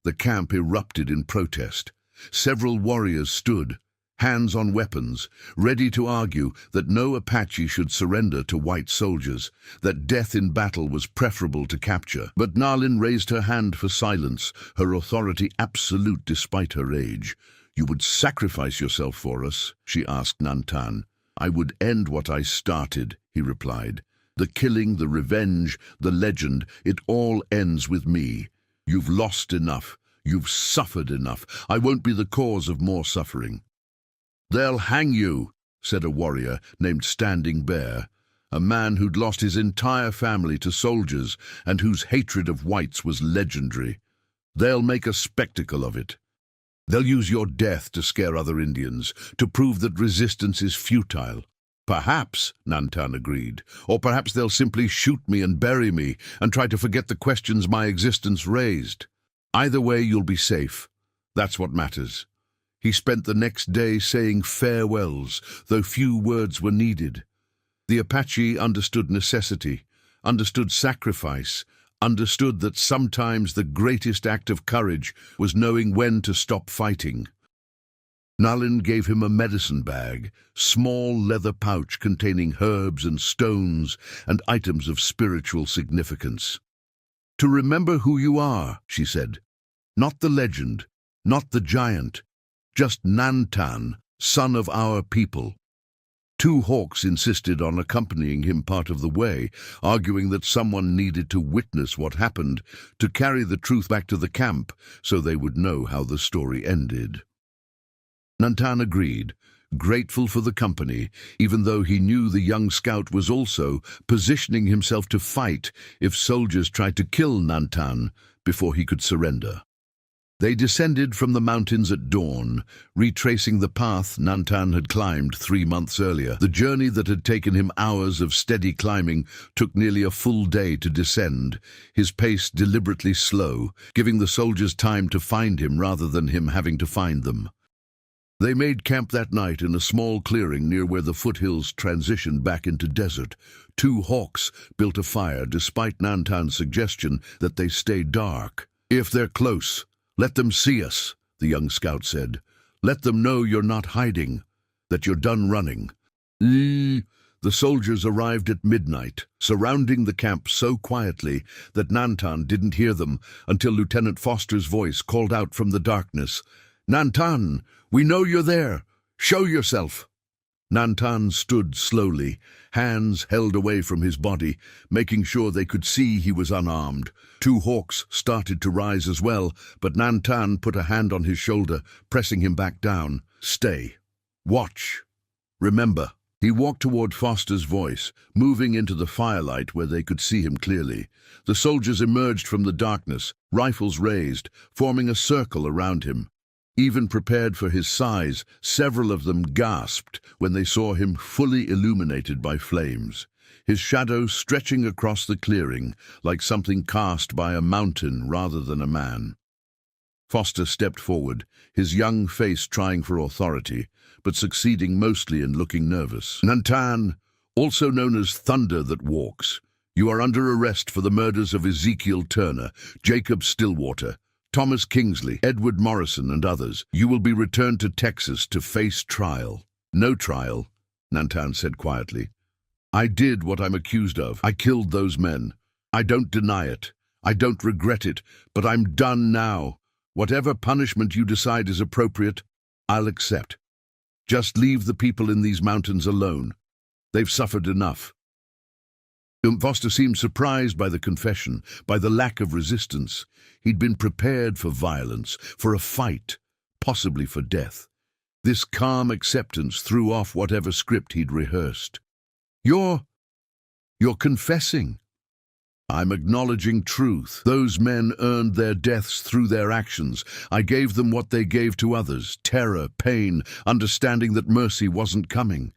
The camp erupted in protest. Several warriors stood, hands on weapons, ready to argue that no Apache should surrender to white soldiers, that death in battle was preferable to capture. But Nalin raised her hand for silence, her authority absolute despite her age. "You would sacrifice yourself for us?" she asked Nantan. "I would end what I started," he replied. "The killing, the revenge, the legend, it all ends with me. You've lost enough. You've suffered enough. I won't be the cause of more suffering." "They'll hang you," said a warrior named Standing Bear, a man who'd lost his entire family to soldiers and whose hatred of whites was legendary. "They'll make a spectacle of it. They'll use your death to scare other Indians, to prove that resistance is futile." "Perhaps," Nantan agreed, "or perhaps they'll simply shoot me and bury me and try to forget the questions my existence raised. Either way, you'll be safe. That's what matters." He spent the next day saying farewells, though few words were needed. The Apache understood necessity, understood sacrifice, understood that sometimes the greatest act of courage was knowing when to stop fighting. Nalin gave him a medicine bag, small leather pouch containing herbs and stones and items of spiritual significance. "To remember who you are," she said. "Not the legend, not the giant, just Nantan, son of our people." Two Hawks insisted on accompanying him part of the way, arguing that someone needed to witness what happened, to carry the truth back to the camp so they would know how the story ended. Nantan agreed, grateful for the company, even though he knew the young scout was also positioning himself to fight if soldiers tried to kill Nantan before he could surrender. They descended from the mountains at dawn, retracing the path Nantan had climbed 3 months earlier. The journey that had taken him hours of steady climbing took nearly a full day to descend, his pace deliberately slow, giving the soldiers time to find him rather than him having to find them. They made camp that night in a small clearing near where the foothills transitioned back into desert. 2 hawks built a fire despite Nantan's suggestion that they stay dark. "If they're close, let them see us," the young scout said. "Let them know you're not hiding, that you're done running." The soldiers arrived at midnight, surrounding the camp so quietly that Nantan didn't hear them until Lieutenant Foster's voice called out from the darkness, "Nantan, we know you're there. Show yourself." Nantan stood slowly, hands held away from his body, making sure they could see he was unarmed. 2 hawks started to rise as well, but Nantan put a hand on his shoulder, pressing him back down. "Stay. Watch. Remember." He walked toward Foster's voice, moving into the firelight where they could see him clearly. The soldiers emerged from the darkness, rifles raised, forming a circle around him. Even prepared for his size, several of them gasped when they saw him fully illuminated by flames, his shadow stretching across the clearing like something cast by a mountain rather than a man. Foster stepped forward, his young face trying for authority, but succeeding mostly in looking nervous. "Nantan, also known as Thunder That Walks, you are under arrest for the murders of Ezekiel Turner, Jacob Stillwater, Thomas Kingsley, Edward Morrison, and others. You will be returned to Texas to face trial." "No trial," Nantan said quietly. "I did what I'm accused of. I killed those men. I don't deny it. I don't regret it, but I'm done now. Whatever punishment you decide is appropriate, I'll accept. Just leave the people in these mountains alone. They've suffered enough." Foster seemed surprised by the confession, by the lack of resistance. He'd been prepared for violence, for a fight, possibly for death. This calm acceptance threw off whatever script he'd rehearsed. You're confessing." "I'm acknowledging truth. Those men earned their deaths through their actions. I gave them what they gave to others, terror, pain, understanding that mercy wasn't coming.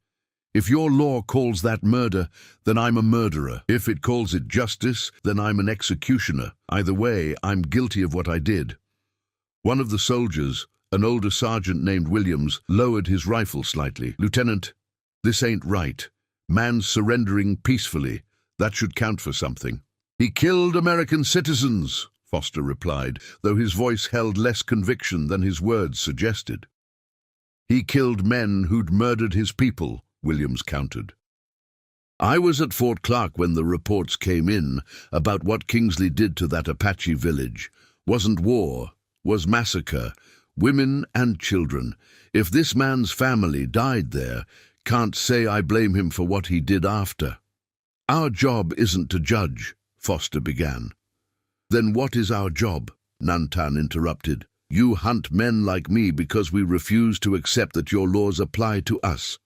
If your law calls that murder, then I'm a murderer. If it calls it justice, then I'm an executioner. Either way, I'm guilty of what I did." One of the soldiers, an older sergeant named Williams, lowered his rifle slightly. "Lieutenant, this ain't right. Man surrendering peacefully, that should count for something." "He killed American citizens," Foster replied, though his voice held less conviction than his words suggested. "He killed men who'd murdered his people," Williams countered. "I was at Fort Clark when the reports came in about what Kingsley did to that Apache village. Wasn't war, was massacre, women and children. If this man's family died there, can't say I blame him for what he did after." "Our job isn't to judge," Foster began. "Then what is our job?" Nantan interrupted. "You hunt men like me because we refuse to accept that your laws apply to us,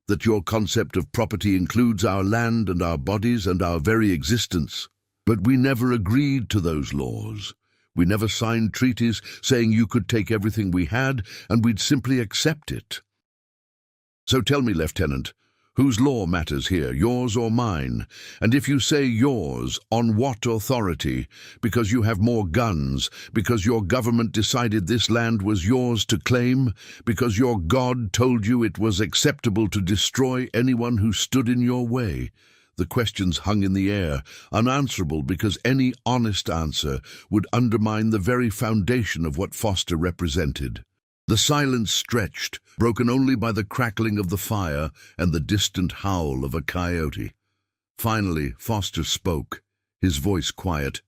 that your concept of property includes our land and our bodies and our very existence. But we never agreed to those laws. We never signed treaties saying you could take everything we had and we'd simply accept it. So tell me, Lieutenant, whose law matters here, yours or mine? And if you say yours, on what authority? Because you have more guns? Because your government decided this land was yours to claim? Because your God told you it was acceptable to destroy anyone who stood in your way?" The questions hung in the air, unanswerable because any honest answer would undermine the very foundation of what Foster represented. The silence stretched, broken only by the crackling of the fire and the distant howl of a coyote. Finally, Foster spoke, his voice quiet.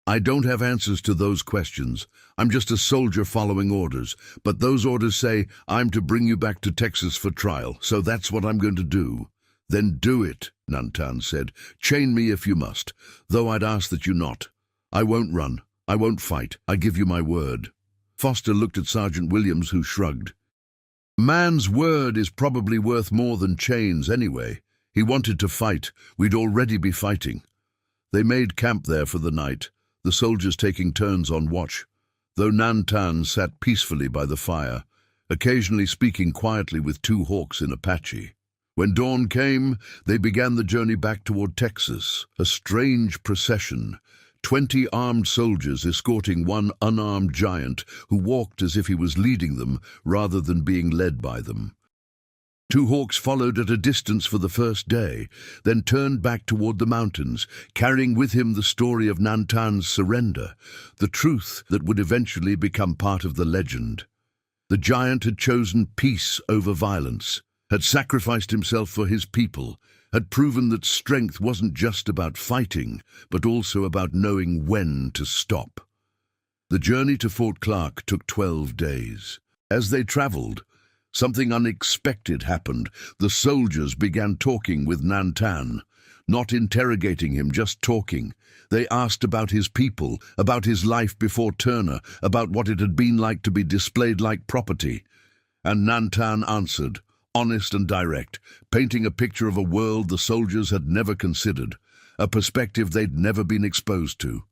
"I don't have answers to those questions. I'm just a soldier following orders, but those orders say I'm to bring you back to Texas for trial, so that's what I'm going to do." "Then do it," Nantan said. "Chain me if you must, though I'd ask that you not. I won't run. I won't fight. I give you my word." Foster looked at Sergeant Williams, who shrugged. "Man's word is probably worth more than chains anyway. He wanted to fight. We'd already be fighting." They made camp there for the night, the soldiers taking turns on watch. though Nantan sat peacefully by the fire, occasionally speaking quietly with two hawks in Apache. When dawn came, they began the journey back toward Texas, a strange procession, 20 armed soldiers escorting one unarmed giant who walked as if he was leading them rather than being led by them. Two hawks followed at a distance for the first day, then turned back toward the mountains, carrying with him the story of Nantan's surrender, the truth that would eventually become part of the legend. The giant had chosen peace over violence, had sacrificed himself for his people, had proven that strength wasn't just about fighting, but also about knowing when to stop. The journey to Fort Clark took 12 days. As they traveled, something unexpected happened. The soldiers began talking with Nantan, not interrogating him, just talking. They asked about his people, about his life before Turner, about what it had been like to be displayed like property. And Nantan answered, honest and direct, painting a picture of a world the soldiers had never considered, a perspective they'd never been exposed to.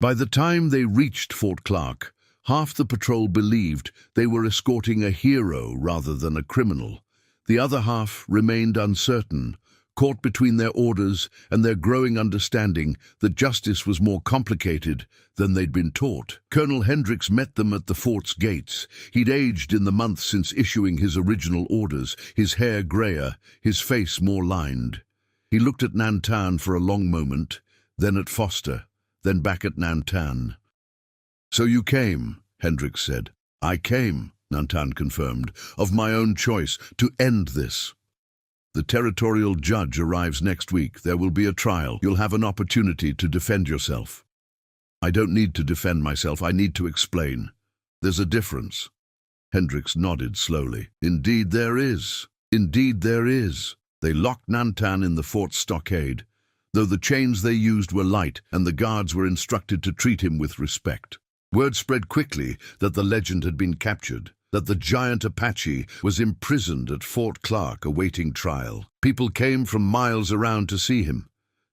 By the time they reached Fort Clark, half the patrol believed they were escorting a hero rather than a criminal. The other half remained uncertain, caught between their orders and their growing understanding that justice was more complicated than they'd been taught. Colonel Hendricks met them at the fort's gates. He'd aged in the months since issuing his original orders, his hair grayer, his face more lined. He looked at Nantan for a long moment, then at Foster, then back at Nantan. "So you came," Hendricks said. "I came," Nantan confirmed, "of my own choice, to end this. The territorial judge arrives next week. There will be a trial. You'll have an opportunity to defend yourself." "I don't need to defend myself. I need to explain. There's a difference." Hendricks nodded slowly. "Indeed there is. Indeed there is." They locked Nantan in the fort's stockade, though the chains they used were light and the guards were instructed to treat him with respect. Word spread quickly that the legend had been captured, that the giant Apache was imprisoned at Fort Clark awaiting trial. People came from miles around to see him,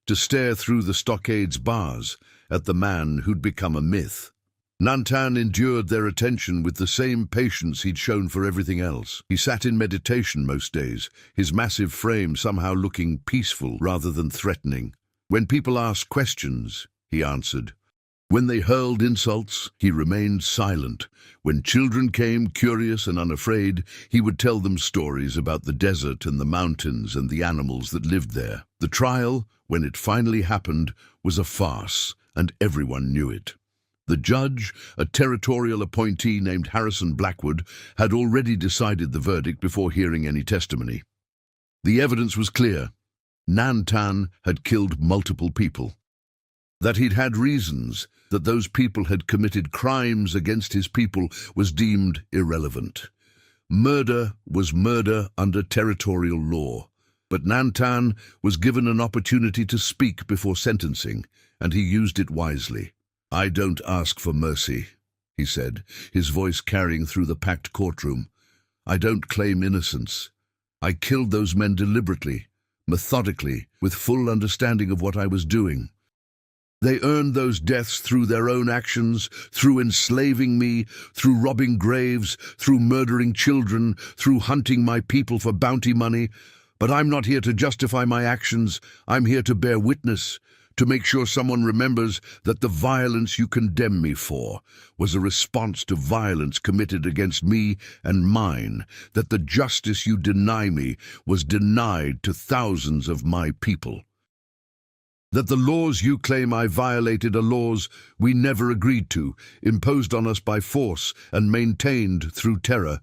to stare through the stockade's bars at the man who'd become a myth. Nantan endured their attention with the same patience he'd shown for everything else. He sat in meditation most days, his massive frame somehow looking peaceful rather than threatening. When people asked questions, he answered. When they hurled insults, he remained silent. When children came, curious and unafraid, he would tell them stories about the desert and the mountains and the animals that lived there. The trial, when it finally happened, was a farce, and everyone knew it. The judge, a territorial appointee named Harrison Blackwood, had already decided the verdict before hearing any testimony. The evidence was clear. Nantan had killed multiple people. That he'd had reasons, that those people had committed crimes against his people, was deemed irrelevant. Murder was murder under territorial law, but Nantan was given an opportunity to speak before sentencing, and he used it wisely. "I don't ask for mercy," he said, his voice carrying through the packed courtroom. "I don't claim innocence. I killed those men deliberately, methodically, with full understanding of what I was doing. They earned those deaths through their own actions, through enslaving me, through robbing graves, through murdering children, through hunting my people for bounty money. But I'm not here to justify my actions. I'm here to bear witness, to make sure someone remembers that the violence you condemn me for was a response to violence committed against me and mine, that the justice you deny me was denied to thousands of my people. That the laws you claim I violated are laws we never agreed to, imposed on us by force and maintained through terror.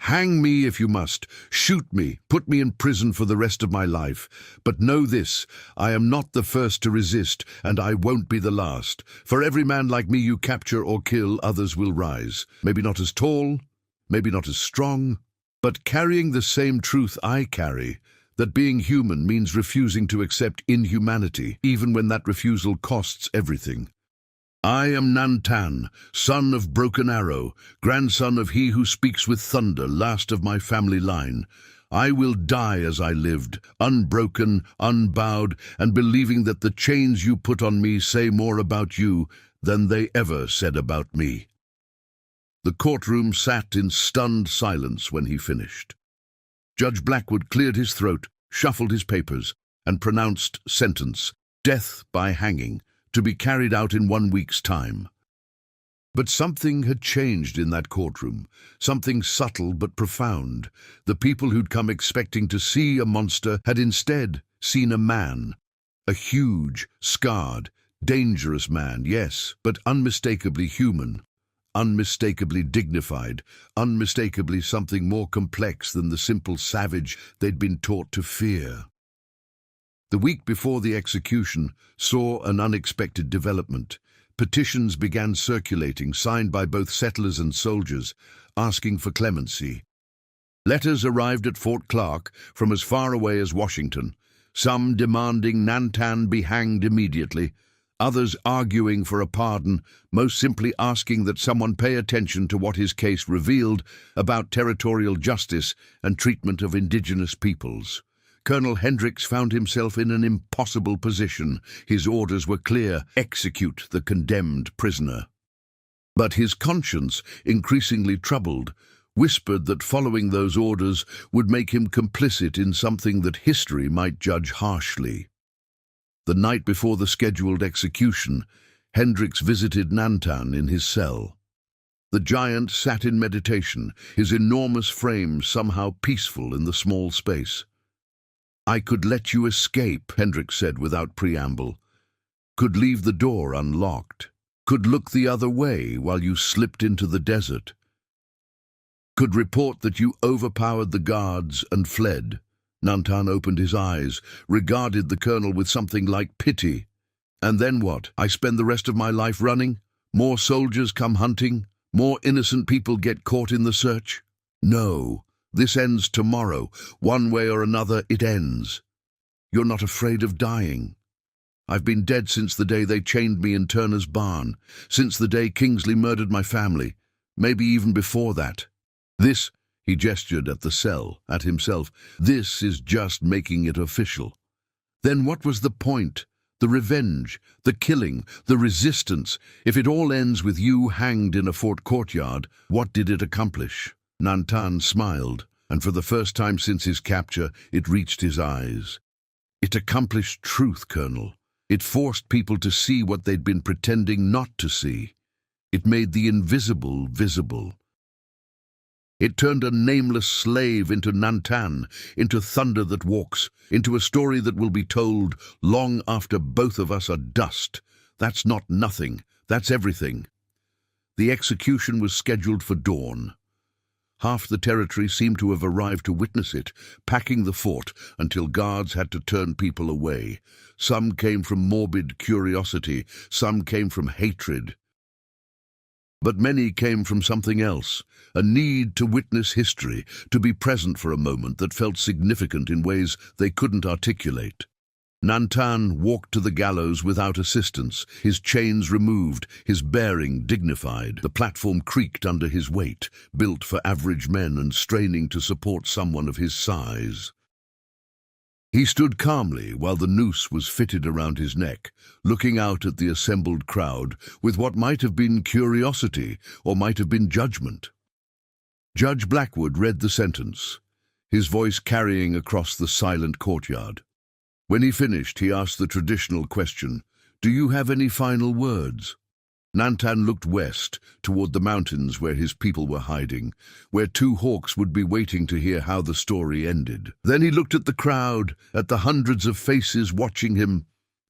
Hang me if you must, shoot me, put me in prison for the rest of my life. But know this, I am not the first to resist, and I won't be the last. For every man like me you capture or kill, others will rise. Maybe not as tall, maybe not as strong, but carrying the same truth I carry, that being human means refusing to accept inhumanity, even when that refusal costs everything. I am Nantan, son of Broken Arrow, grandson of he who speaks with thunder, last of my family line. I will die as I lived, unbroken, unbowed, and believing that the chains you put on me say more about you than they ever said about me. The courtroom sat in stunned silence when he finished. Judge Blackwood cleared his throat, shuffled his papers, and pronounced sentence, death by hanging, to be carried out in 1 week's time. But something had changed in that courtroom, something subtle but profound. The people who'd come expecting to see a monster had instead seen a man. A huge, scarred, dangerous man, yes, but unmistakably human, unmistakably dignified, unmistakably something more complex than the simple savage they'd been taught to fear. The week before the execution saw an unexpected development. Petitions began circulating, signed by both settlers and soldiers, asking for clemency. Letters arrived at Fort Clark from as far away as Washington, some demanding Nantan be hanged immediately, others arguing for a pardon, most simply asking that someone pay attention to what his case revealed about territorial justice and treatment of indigenous peoples. Colonel Hendricks found himself in an impossible position. His orders were clear: execute the condemned prisoner. But his conscience, increasingly troubled, whispered that following those orders would make him complicit in something that history might judge harshly. The night before the scheduled execution, Hendricks visited Nantan in his cell. The giant sat in meditation, his enormous frame somehow peaceful in the small space. "I could let you escape," Hendricks said without preamble. "Could leave the door unlocked. Could look the other way while you slipped into the desert. Could report that you overpowered the guards and fled." Nantan opened his eyes, regarded the colonel with something like pity. "And then what? I spend the rest of my life running? More soldiers come hunting? More innocent people get caught in the search? No. This ends tomorrow. One way or another, it ends. You're not afraid of dying. I've been dead since the day they chained me in Turner's barn, since the day Kingsley murdered my family, maybe even before that. This," he gestured at the cell, at himself, "this is just making it official. Then what was the point? The revenge, the killing, the resistance? If it all ends with you hanged in a fort courtyard, what did it accomplish?" Nantan smiled, and for the first time since his capture, it reached his eyes. "It accomplished truth, Colonel. It forced people to see what they'd been pretending not to see. It made the invisible visible. It turned a nameless slave into Nantan, into thunder that walks, into a story that will be told long after both of us are dust. That's not nothing, that's everything." The execution was scheduled for dawn. Half the territory seemed to have arrived to witness it, packing the fort until guards had to turn people away. Some came from morbid curiosity, some came from hatred. But many came from something else, a need to witness history, to be present for a moment that felt significant in ways they couldn't articulate. Nantan walked to the gallows without assistance, his chains removed, his bearing dignified. The platform creaked under his weight, built for average men and straining to support someone of his size. He stood calmly while the noose was fitted around his neck, looking out at the assembled crowd with what might have been curiosity or might have been judgment. Judge Blackwood read the sentence, his voice carrying across the silent courtyard. When he finished, he asked the traditional question, "Do you have any final words?" Nantan looked west, toward the mountains where his people were hiding, where two hawks would be waiting to hear how the story ended. Then he looked at the crowd, at the hundreds of faces watching him.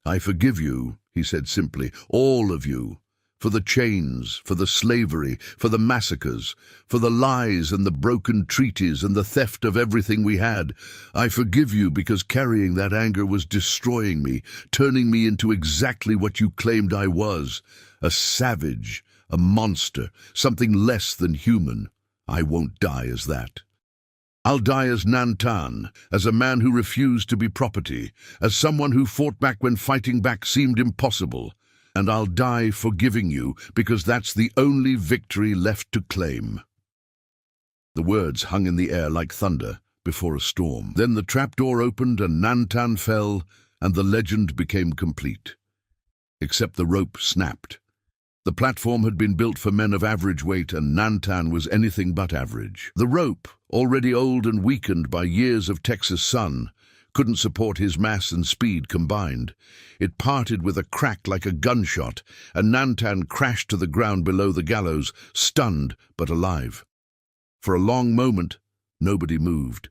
"I forgive you," he said simply, "all of you, for the chains, for the slavery, for the massacres, for the lies and the broken treaties and the theft of everything we had. I forgive you because carrying that anger was destroying me, turning me into exactly what you claimed I was, a savage, a monster, something less than human. I won't die as that. I'll die as Nantan, as a man who refused to be property, as someone who fought back when fighting back seemed impossible. And I'll die forgiving you, because that's the only victory left to claim." The words hung in the air like thunder before a storm. Then the trapdoor opened and Nantan fell, and the legend became complete. Except the rope snapped. The platform had been built for men of average weight, and Nantan was anything but average. The rope, already old and weakened by years of Texas sun, couldn't support his mass and speed combined. It parted with a crack like a gunshot, and Nantan crashed to the ground below the gallows, stunned but alive. For a long moment, nobody moved.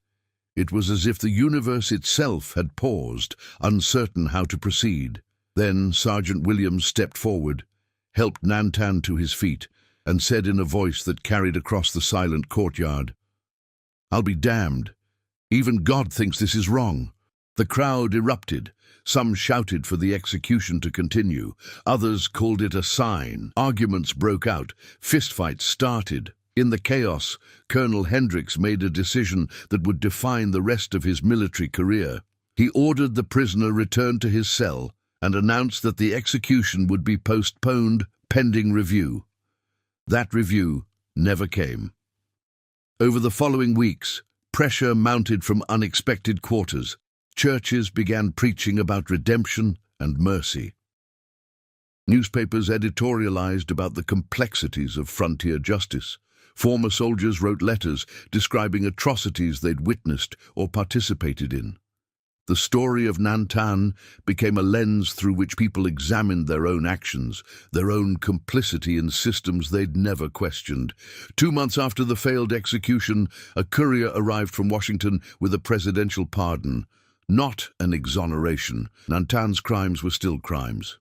It was as if the universe itself had paused, uncertain how to proceed. Then Sergeant Williams stepped forward, helped Nantan to his feet, and said in a voice that carried across the silent courtyard, "I'll be damned. Even God thinks this is wrong." The crowd erupted. Some shouted for the execution to continue. Others called it a sign. Arguments broke out. Fistfights started. In the chaos, Colonel Hendricks made a decision that would define the rest of his military career. He ordered the prisoner returned to his cell and announced that the execution would be postponed pending review. That review never came. Over the following weeks, pressure mounted from unexpected quarters. Churches began preaching about redemption and mercy. Newspapers editorialized about the complexities of frontier justice. Former soldiers wrote letters describing atrocities they'd witnessed or participated in. The story of Nantan became a lens through which people examined their own actions, their own complicity in systems they'd never questioned. 2 months after the failed execution, a courier arrived from Washington with a presidential pardon. Not an exoneration. Nantan's crimes were still crimes,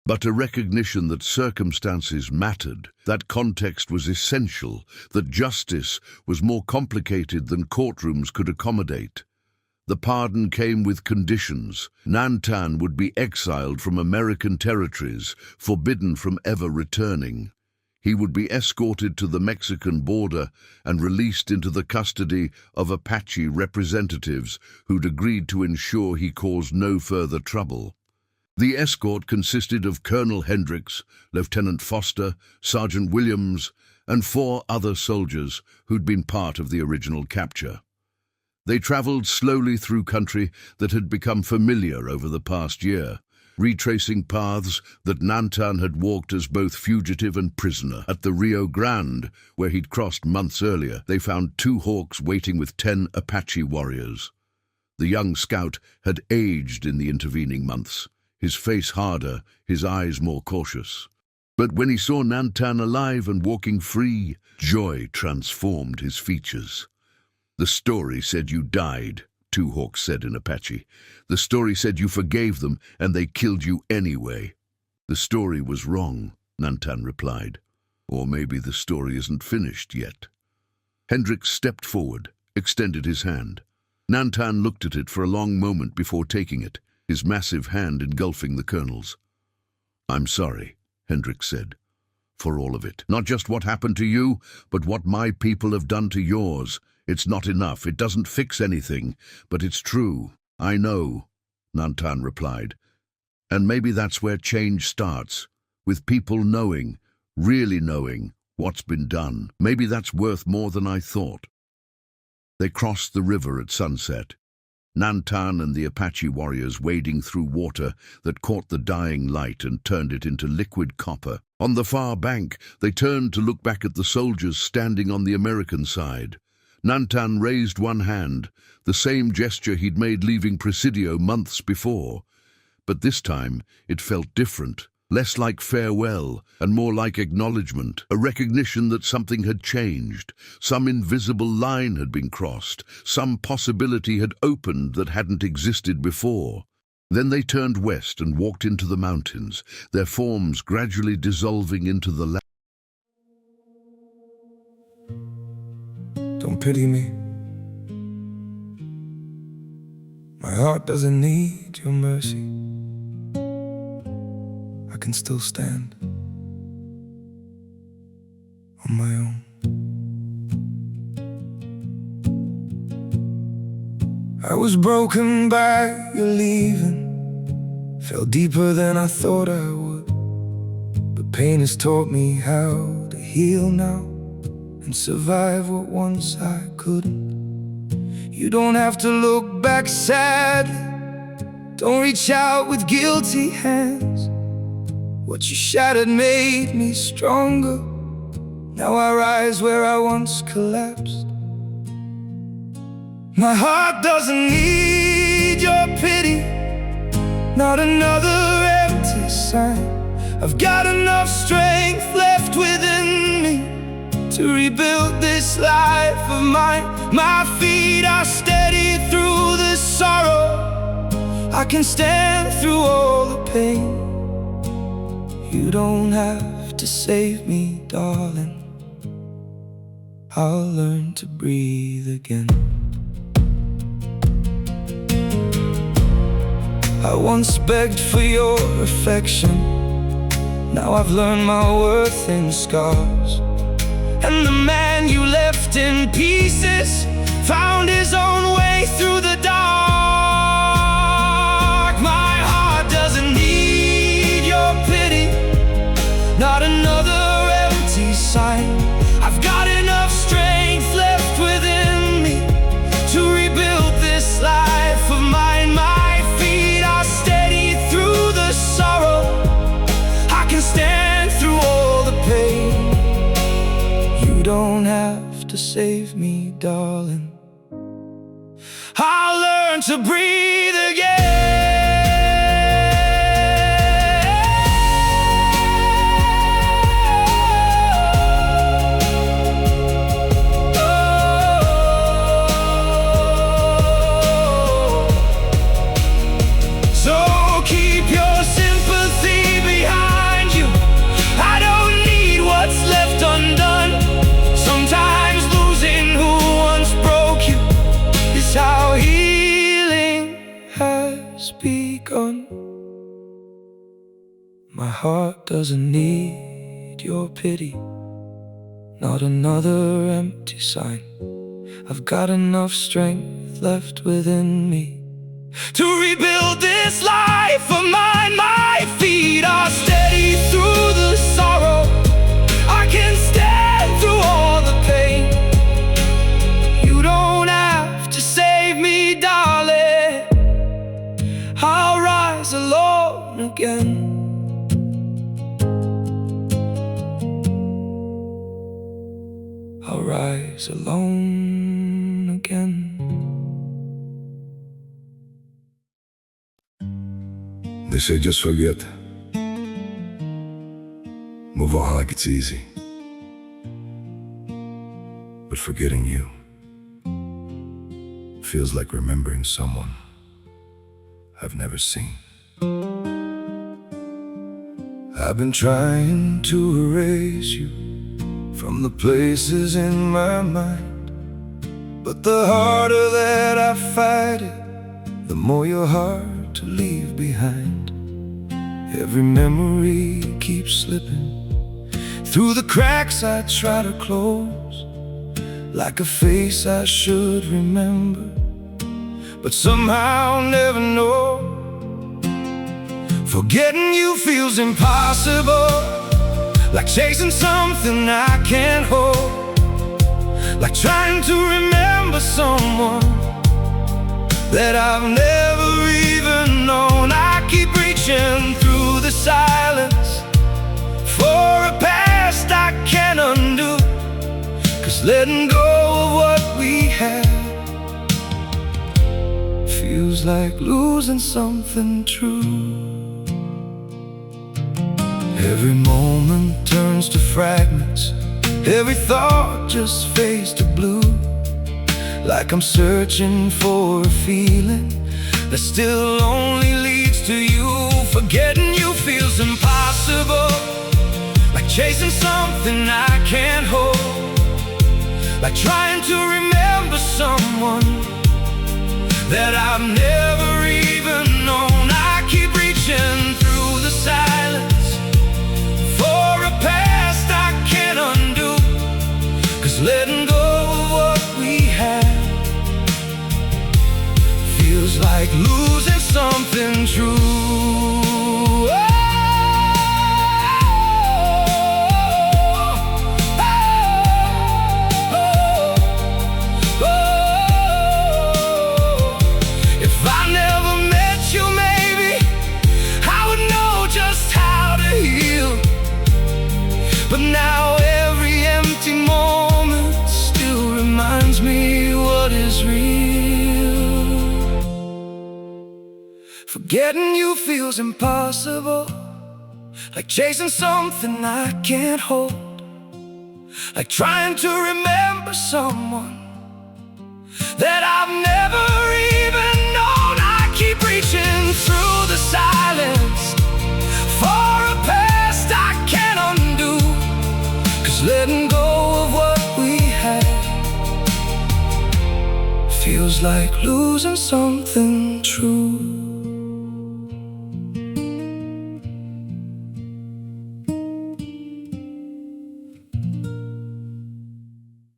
but a recognition that circumstances mattered, that context was essential, that justice was more complicated than courtrooms could accommodate. The pardon came with conditions. Nantan would be exiled from American territories, forbidden from ever returning. He would be escorted to the Mexican border and released into the custody of Apache representatives who'd agreed to ensure he caused no further trouble. The escort consisted of Colonel Hendricks, Lieutenant Foster, Sergeant Williams, and 4 other soldiers who'd been part of the original capture. They traveled slowly through country that had become familiar over the past year, retracing paths that Nantan had walked as both fugitive and prisoner. At the Rio Grande, where he'd crossed months earlier, they found 2 hawks waiting with 10 Apache warriors. The young scout had aged in the intervening months, his face harder, his eyes more cautious. But when he saw Nantan alive and walking free, joy transformed his features. "The story said you died," 2 hawks said in Apache. "The story said you forgave them, and they killed you anyway." "The story was wrong," Nantan replied. "Or maybe the story isn't finished yet." Hendricks stepped forward, extended his hand. Nantan looked at it for a long moment before taking it, his massive hand engulfing the colonel's. "I'm sorry," Hendricks said, "for all of it. Not just what happened to you, but what my people have done to yours. It's not enough. It doesn't fix anything, but it's true. I know," Nantan replied. "And maybe that's where change starts, with people knowing, really knowing, what's been done. Maybe that's worth more than I thought." They crossed the river at sunset. Nantan and the Apache warriors wading through water that caught the dying light and turned it into liquid copper. On the far bank, they turned to look back at the soldiers standing on the American side. Nantan raised one hand, the same gesture he'd made leaving Presidio months before. But this time, it felt different, less like farewell and more like acknowledgement, a recognition that something had changed, some invisible line had been crossed, some possibility had opened that hadn't existed before. Then they turned west and walked into the mountains, their forms gradually dissolving into the land. Don't pity me. My heart doesn't need your mercy. I can still stand on my own. I was broken by your leaving, fell deeper than I thought I would. But pain has taught me how to heal now and survive what once I couldn't. You don't have to look back sadly, don't reach out with guilty hands. What you shattered made me stronger. Now I rise where I once collapsed. My heart doesn't need your pity, not another empty sign. I've got enough strength left within me to rebuild this life of mine. My feet are steady through this sorrow. I can stand through all the pain. You don't have to save me, darling. I'll learn to breathe again. I once begged for your affection. Now I've learned my worth in scars. And the man you left in pieces found his own way through the dark. My heart doesn't need your pity, not another empty sign. I've got enough strength left within me to rebuild this life of mine. My feet are steady through the sorrow. I can stand through all the pain. You don't have to save me, darling. I'll learn to breathe again. My heart doesn't need your pity, not another empty sign. I've got enough strength left within me to rebuild this life of mine. My feet are steady through the sorrow. I can stand through all the pain. You don't have to save me, darling. I'll rise alone again. I'll rise alone again. They say just forget. Move on like it's easy. But forgetting you feels like remembering someone I've never seen. I've been trying to erase you from the places in my mind, but the harder that I fight it, the more you're hard to leave behind. Every memory keeps slipping through the cracks I try to close, like a face I should remember, but somehow never know. Forgetting you feels impossible, like chasing something I can't hold, like trying to remember someone that I've never even known. I keep reaching through the silence for a past I can't undo, 'cause letting go of what we had feels like losing something true. Every moment turns to fragments, every thought just fades to blue, like I'm searching for a feeling that still only leads to you. Forgetting you feels impossible, like chasing something I can't hold, like trying to remember someone that I've never even known. I keep reaching through the silence for a past I can't undo, 'cause letting go of what we had feels like losing something true. If I never met Forgetting you feels impossible, like chasing something I can't hold, like trying to remember someone that I've never even known. I keep reaching through the silence for a past I can't undo, 'cause letting go of what we had feels like losing something true.